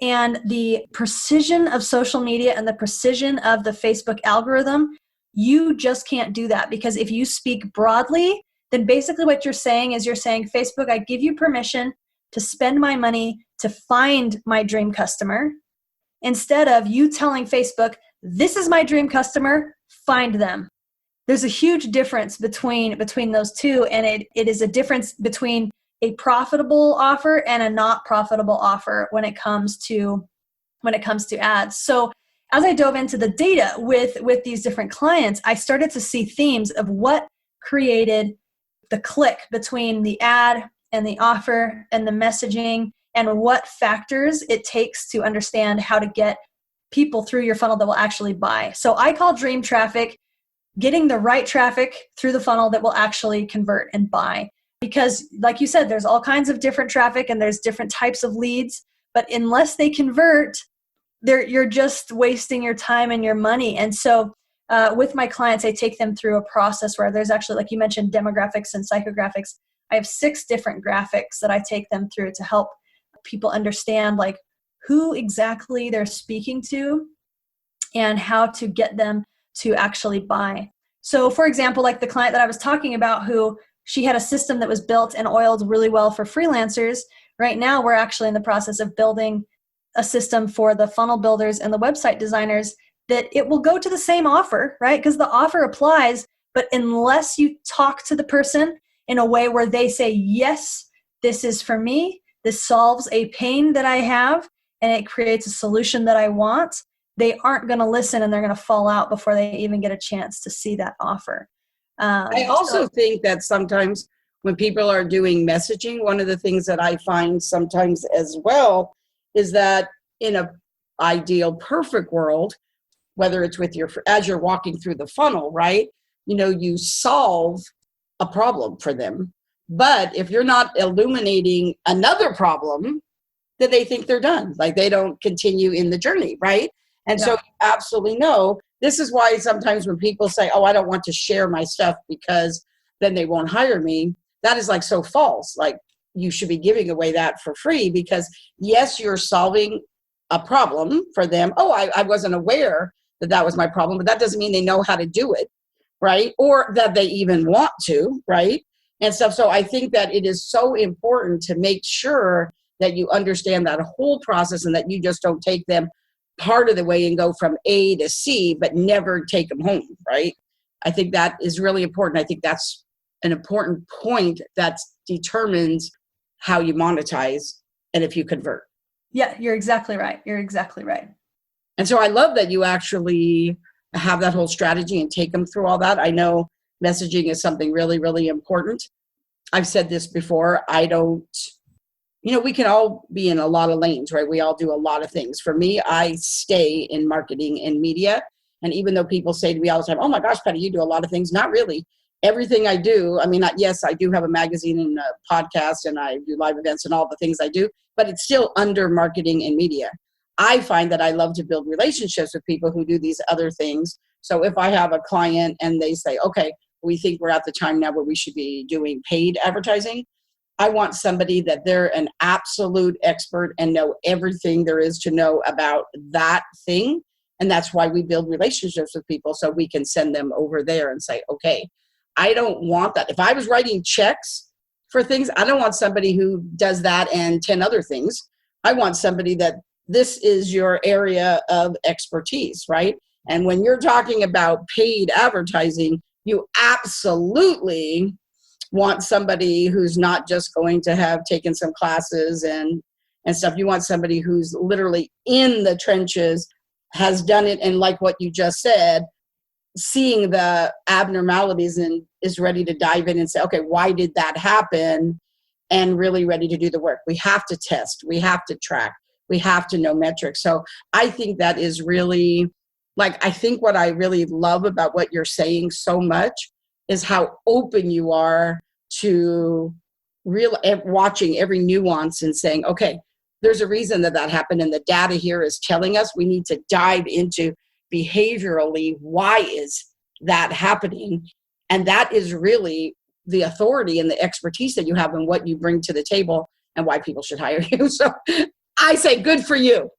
and the precision of social media and the precision of the Facebook algorithm, you just can't do that. Because if you speak broadly, then basically what you're saying is you're saying, Facebook, I give you permission to spend my money to find my dream customer, instead of you telling Facebook, this is my dream customer, find them. There's a huge difference between those two, and it is a difference between a profitable offer and a not profitable offer when it comes to ads. So as I dove into the data with these different clients, I started to see themes of what created the click between the ad and the offer and the messaging, and what factors it takes to understand how to get people through your funnel that will actually buy. So I call dream traffic getting the right traffic through the funnel that will actually convert and buy. Because like you said, there's all kinds of different traffic and there's different types of leads, but unless they convert, you're just wasting your time and your money. And so with my clients, I take them through a process where there's actually, like you mentioned, demographics and psychographics. I have 6 different graphics that I take them through to help people understand like who exactly they're speaking to and how to get them to actually buy. So for example, like the client that I was talking about, who she had a system that was built and oiled really well for freelancers. Right now, we're actually in the process of building a system for the funnel builders and the website designers that it will go to the same offer, right? Because the offer applies, but unless you talk to the person in a way where they say, yes, this is for me, this solves a pain that I have, and it creates a solution that I want, they aren't going to listen, and they're going to fall out before they even get a chance to see that offer. I also think that sometimes when people are doing messaging, one of the things that I find sometimes as well is that in a ideal perfect world, whether it's with as you're walking through the funnel, right? You solve a problem for them. But if you're not illuminating another problem, then they think they're done. Like they don't continue in the journey, right? And so you absolutely know. This is why sometimes when people say, oh, I don't want to share my stuff because then they won't hire me, that is like so false. Like you should be giving away that for free because yes, you're solving a problem for them. Oh, I wasn't aware that was my problem, but that doesn't mean they know how to do it, right? Or that they even want to, right? And stuff. So I think that it is so important to make sure that you understand that whole process and that you just don't take them part of the way and go from A to C, but never take them home, right? I think that is really important. I think that's an important point that determines how you monetize and if you convert. Yeah, you're exactly right. You're exactly right. And so I love that you actually have that whole strategy and take them through all that. I know messaging is something really, really important. I've said this before. We can all be in a lot of lanes, right? We all do a lot of things. For me, I stay in marketing and media. And even though people say to me all the time, oh my gosh, Patty, you do a lot of things. Not really. Everything I do, yes, I do have a magazine and a podcast and I do live events and all the things I do, but it's still under marketing and media. I find that I love to build relationships with people who do these other things. So if I have a client and they say, okay, we think we're at the time now where we should be doing paid advertising, I want somebody that they're an absolute expert and know everything there is to know about that thing. And that's why we build relationships with people, so we can send them over there and say, okay, I don't want that. If I was writing checks for things, I don't want somebody who does that and 10 other things. I want somebody that this is your area of expertise, right? And when you're talking about paid advertising, you absolutely want somebody who's not just going to have taken some classes and stuff. You want somebody who's literally in the trenches, has done it, and like what you just said, seeing the abnormalities and is ready to dive in and say, okay, why did that happen? And really ready to do the work. We have to test. We have to track. We have to know metrics. So I think that is really, I think what I really love about what you're saying so much is how open you are to watching every nuance and saying, okay, there's a reason that happened. And the data here is telling us we need to dive into behaviorally, why is that happening? And that is really the authority and the expertise that you have and what you bring to the table and why people should hire you. So I say good for you.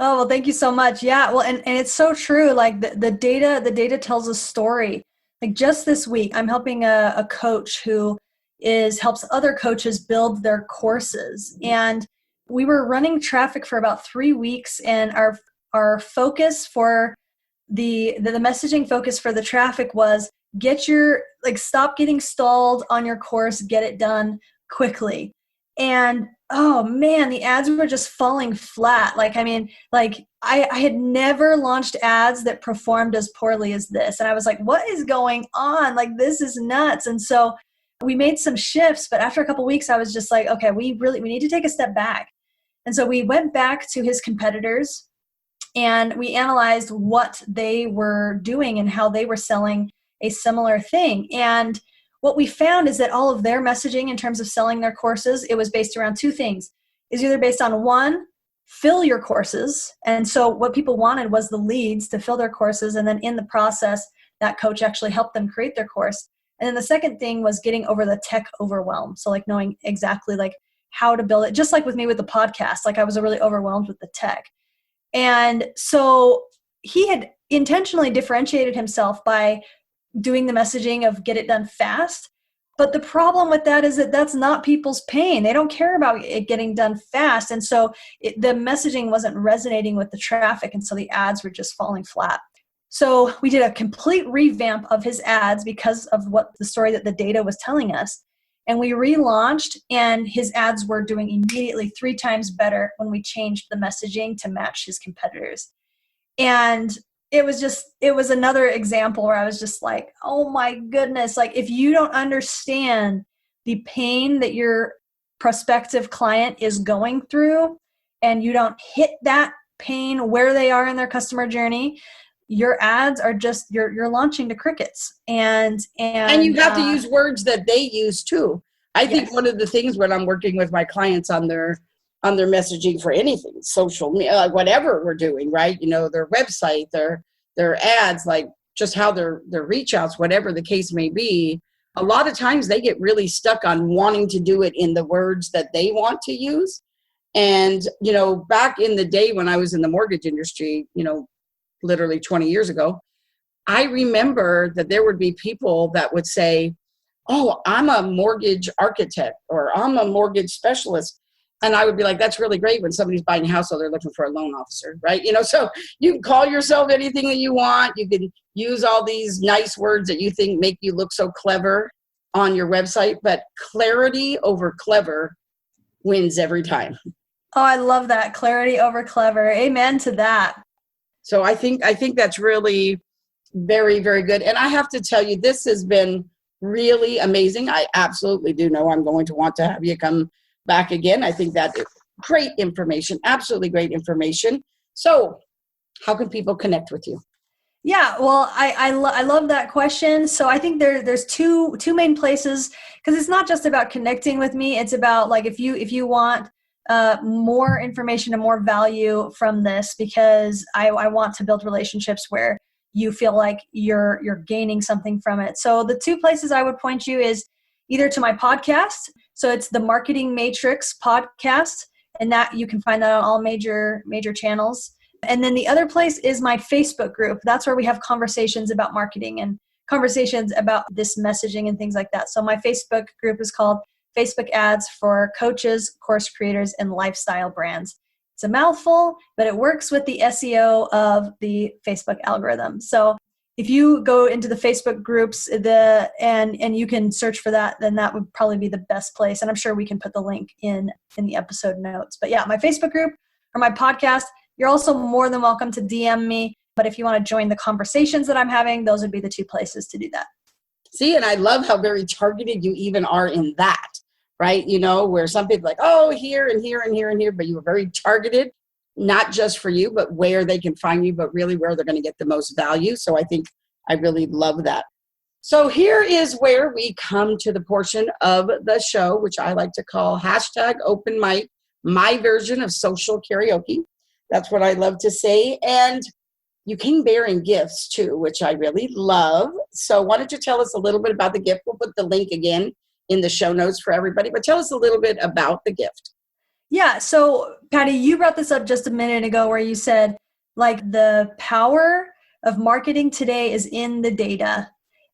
Oh, well, thank you so much. Yeah. Well, and it's so true. Like the data tells a story. Like just this week, I'm helping a coach who helps other coaches build their courses. And we were running Taffic for about 3 weeks, and our focus for the messaging focus for the Taffic was stop getting stalled on your course, get it done quickly. And oh man, the ads were just falling flat. I had never launched ads that performed as poorly as this. And I was like, what is going on? Like, this is nuts. And so we made some shifts, but after a couple of weeks, I was just like, okay, we need to take a step back. And so we went back to his competitors and we analyzed what they were doing and how they were selling a similar thing. And what we found is that all of their messaging in terms of selling their courses, it was based around two things. It's either based on one, fill your courses. And so what people wanted was the leads to fill their courses. And then in the process, that coach actually helped them create their course. And then the second thing was getting over the tech overwhelm. So knowing exactly how to build it, just like with me with the podcast, I was really overwhelmed with the tech. And so he had intentionally differentiated himself by doing the messaging of get it done fast. But the problem with that is that that's not people's pain. They don't care about it getting done fast. And so the messaging wasn't resonating with the Taffic. And so the ads were just falling flat. So we did a complete revamp of his ads because of what the story that the data was telling us. And we relaunched, and his ads were doing immediately 3 times better when we changed the messaging to match his competitors. And it was another example where I was just like, oh my goodness, if you don't understand the pain that your prospective client is going through and you don't hit that pain where they are in their customer journey, your ads are just, you're launching to crickets. And you have to use words that they use too. I think one of the things when I'm working with my clients on their messaging for anything, social media, whatever we're doing, right? Their website, their ads, just how their reach outs, whatever the case may be. A lot of times they get really stuck on wanting to do it in the words that they want to use. And, back in the day when I was in the mortgage industry, literally 20 years ago, I remember that there would be people that would say, oh, I'm a mortgage architect or I'm a mortgage specialist. And I would be like, that's really great when somebody's buying a house, so they're looking for a loan officer, right? So you can call yourself anything that you want. You can use all these nice words that you think make you look so clever. on your website, but clarity over clever wins every time. Oh, I love that. Clarity over clever. Amen to that. So I think that's really very, very good. And I have to tell you, this has been really amazing. I absolutely do know I'm going to want to have you come back again. I think that is great information, absolutely great information. So how can people connect with you? Yeah, well, I love that question. So I think there's two main places, because it's not just about connecting with me. It's about, like, if you want more information and more value from this, because I want to build relationships where you feel like you're gaining something from it. So the two places I would point you is either to my podcast. So it's the Marketing Matrix podcast, and that you can find that on all major channels. And then the other place is my Facebook group. That's where we have conversations about marketing and conversations about this messaging and things like that. So my Facebook group is called Facebook Ads for Coaches, Course Creators, and Lifestyle Brands. It's a mouthful, but it works with the SEO of the Facebook algorithm. So if you go into the Facebook groups and you can search for that, then that would probably be the best place. And I'm sure we can put the link in the episode notes. But yeah, my Facebook group or my podcast. You're also more than welcome to DM me. But if you want to join the conversations that I'm having, those would be the two places to do that. See, and I love how very targeted you even are in that, right? You know, where some people are like, oh, here and here and here and here, but you were very targeted, not just for you, but where they can find you, but really where they're going to get the most value. So I think I really love that. So here is where we come to the portion of the show, which I like to call #OpenMic, my version of social karaoke. That's what I love to say. And you came bearing gifts too, which I really love. So why don't you tell us a little bit about the gift? We'll put the link again in the show notes for everybody, but tell us a little bit about the gift. Yeah. So Patty, you brought this up just a minute ago where you said, like, the power of marketing today is in the data.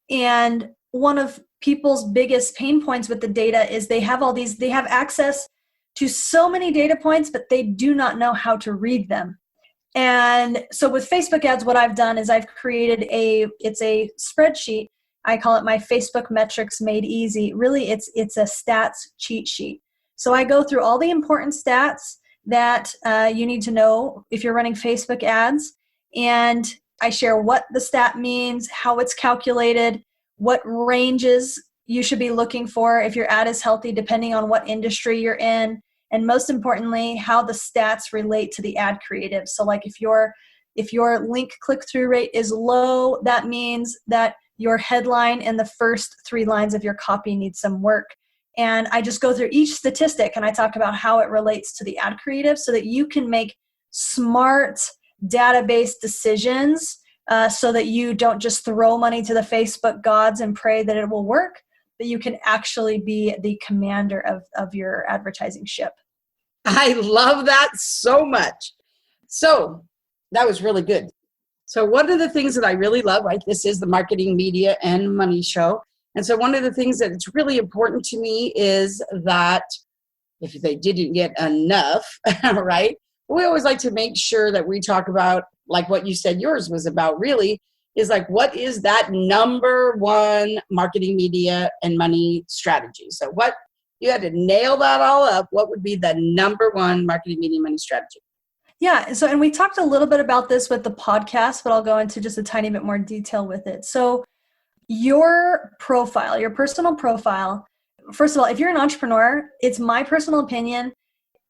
And one of people's biggest pain points with the data is they have access to so many data points, but they do not know how to read them. And so with Facebook ads, what I've done is I've created it's a spreadsheet. I call it my Facebook metrics made easy. Really, it's a stats cheat sheet. So I go through all the important stats that you need to know if you're running Facebook ads. And I share what the stat means, how it's calculated, what ranges you should be looking for if your ad is healthy, depending on what industry you're in. And most importantly, how the stats relate to the ad creative. So like if your link click-through rate is low, that means that your headline and the first 3 lines of your copy need some work. And I just go through each statistic and I talk about how it relates to the ad creative so that you can make smart database decisions so that you don't just throw money to the Facebook gods and pray that it will work, but you can actually be the commander of your advertising ship. I love that so much. So that was really good. So one of the things that I really love, right, this is the Marketing, Media, and Money Show. And so one of the things that it's really important to me is that if they didn't get enough, right, we always like to make sure that we talk about, like what you said yours was about really, is like, what is that number one marketing, media, and money strategy? So what, you had to nail that all up. What would be the number one marketing, media, money strategy? Yeah. So, and we talked a little bit about this with the podcast, but I'll go into just a tiny bit more detail with it. So your profile, your personal profile, first of all, if you're an entrepreneur, it's my personal opinion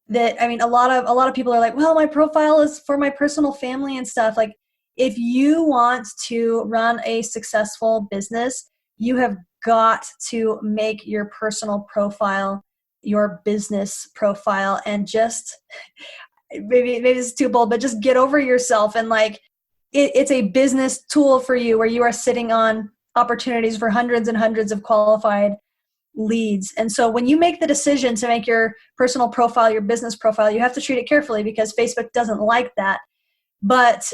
that, I mean, a lot of people are like, well, my profile is for my personal family and stuff. Like, if you want to run a successful business, you have got to make your personal profile your business profile, and just maybe it's too bold, but just get over yourself. And like, it's a business tool for you where you are sitting on opportunities for hundreds and hundreds of qualified leads. And so when you make the decision to make your personal profile your business profile, you have to treat it carefully because Facebook doesn't like that. But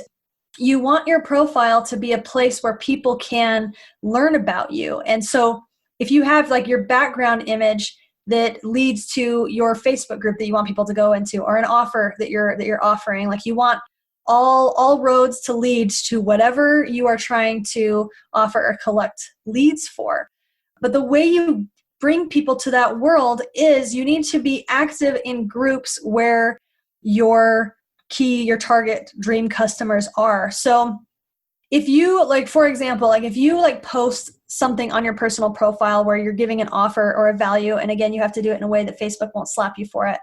you want your profile to be a place where people can learn about you. And so if you have like your background image that leads to your Facebook group that you want people to go into, or an offer that you're offering, like you want all roads to lead to whatever you are trying to offer or collect leads for. But the way you bring people to that world is you need to be active in groups where your target dream customers are. So if you, like, for example, like if you like post something on your personal profile where you're giving an offer or a value, and again, you have to do it in a way that Facebook won't slap you for it.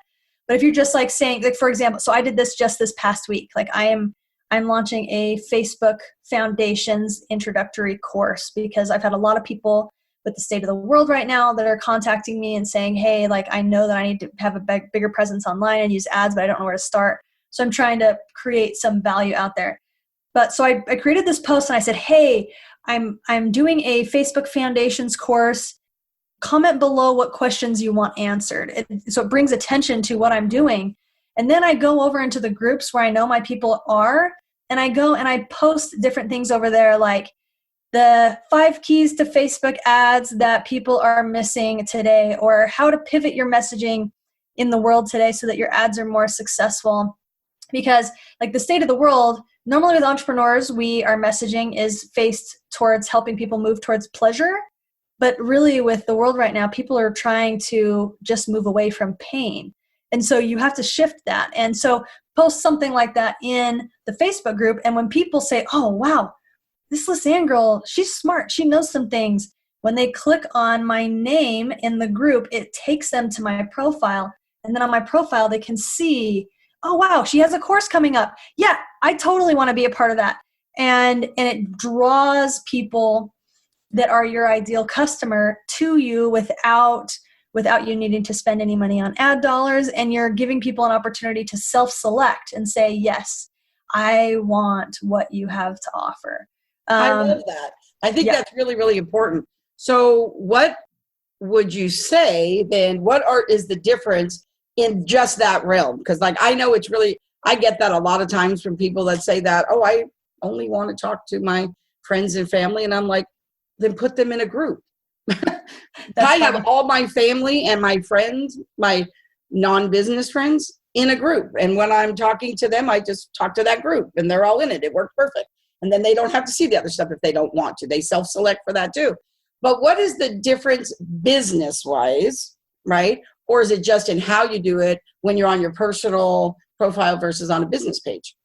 But if you're just like saying, like, for example, so I did this just this past week, like I'm launching a Facebook Foundations introductory course because I've had a lot of people with the state of the world right now that are contacting me and saying, hey, like, I know that I need to have a bigger presence online and use ads, but I don't know where to start. So I'm trying to create some value out there. But so I created this post and I said, hey, I'm doing a Facebook Foundations course. Comment below what questions you want answered. So it brings attention to what I'm doing. And then I go over into the groups where I know my people are, and I go and I post different things over there, like the 5 keys to Facebook ads that people are missing today, or how to pivot your messaging in the world today so that your ads are more successful. Because like the state of the world, normally with entrepreneurs, our messaging is faced towards helping people move towards pleasure. But really with the world right now, people are trying to just move away from pain. And so you have to shift that. And so post something like that in the Facebook group. And when people say, oh, wow, this Lisanne girl, she's smart. She knows some things. When they click on my name in the group, it takes them to my profile. And then on my profile, they can see, oh, wow, she has a course coming up. Yeah, I totally want to be a part of that. And it draws people that are your ideal customer to you without you needing to spend any money on ad dollars. And you're giving people an opportunity to self-select and say, yes, I want what you have to offer. I love that. I think that's really, really important. So what would you say then, is the difference in just that realm? Because like, I know it's really, I get that a lot of times from people that say that, oh, I only want to talk to my friends and family. And I'm like, then put them in a group. I have all my family and my friends, my non-business friends in a group. And when I'm talking to them, I just talk to that group and they're all in it. It worked perfect. And then they don't have to see the other stuff if they don't want to. They self-select for that too. But what is the difference business-wise, right? Or is it just in how you do it when you're on your personal profile versus on a business page?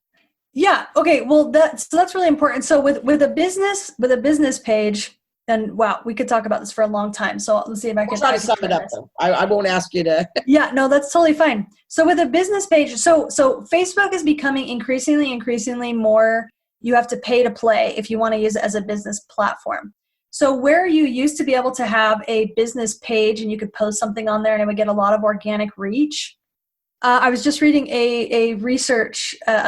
Yeah. Okay. Well, that's really important. So with a business page, and wow, we could talk about this for a long time. So let's see if I can try to sum it up though. I won't ask you to. Yeah, no, that's totally fine. So with a business page, so Facebook is becoming increasingly more, you have to pay to play if you want to use it as a business platform. So where you used to be able to have a business page and you could post something on there and it would get a lot of organic reach. I was just reading a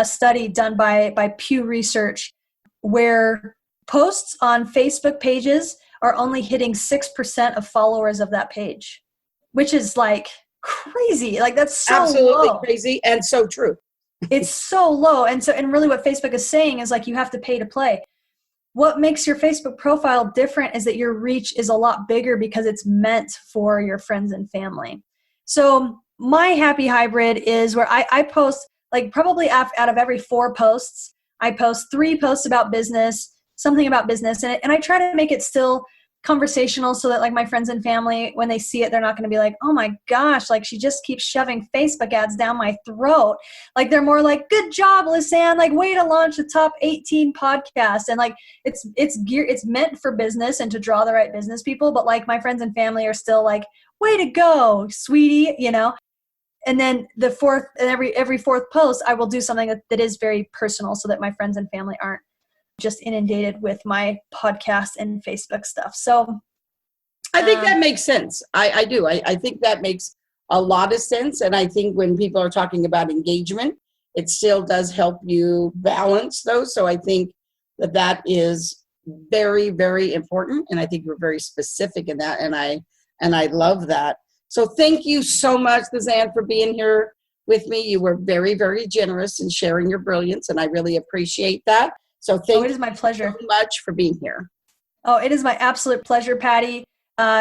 study done by Pew Research where posts on Facebook pages are only hitting 6% of followers of that page, which is like crazy. Like that's so absolutely low. Crazy and so true. It's so low. And really what Facebook is saying is like, you have to pay to play. What makes your Facebook profile different is that your reach is a lot bigger because it's meant for your friends and family. So my happy hybrid is where I post, like probably out of every 4 posts, I post 3 posts about business, something about business, and I try to make it still conversational so that like my friends and family, when they see it, they're not going to be like, oh my gosh, like she just keeps shoving Facebook ads down my throat. Like they're more like, good job, Lisanne, like way to launch the top 18 podcasts. And like it's meant for business and to draw the right business people, but like my friends and family are still like, way to go, sweetie, you know. And then every fourth post, I will do something that is very personal so that my friends and family aren't just inundated with my podcast and Facebook stuff. So I think that makes sense. I do. I think that makes a lot of sense. And I think when people are talking about engagement, it still does help you balance those. So I think that is very, very important. And I think we're very specific in that. And I love that. So thank you so much, Lisanne, for being here with me. You were very, very generous in sharing your brilliance, and I really appreciate that. So thank it is my pleasure. so much for being here. Oh, it is my absolute pleasure, Patty.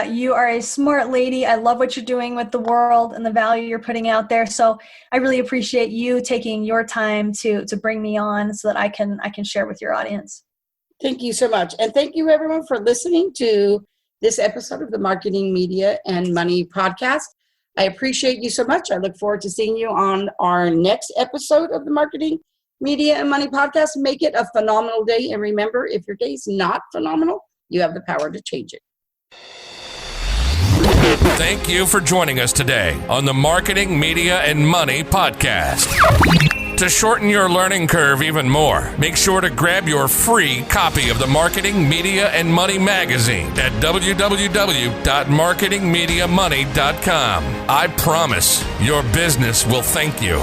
You are a smart lady. I love what you're doing with the world and the value you're putting out there. So I really appreciate you taking your time to bring me on so that I can share with your audience. Thank you so much. And thank you everyone for listening to this episode of the Marketing, Media, and Money podcast. I appreciate you so much. I look forward to seeing you on our next episode of the Marketing, Media, and Money podcast. Make it a phenomenal day. And remember, if your day is not phenomenal, you have the power to change it. Thank you for joining us today on the Marketing, Media, and Money podcast. To shorten your learning curve even more, make sure to grab your free copy of the Marketing, Media, and Money magazine at www.marketingmediamoney.com. I promise your business will thank you.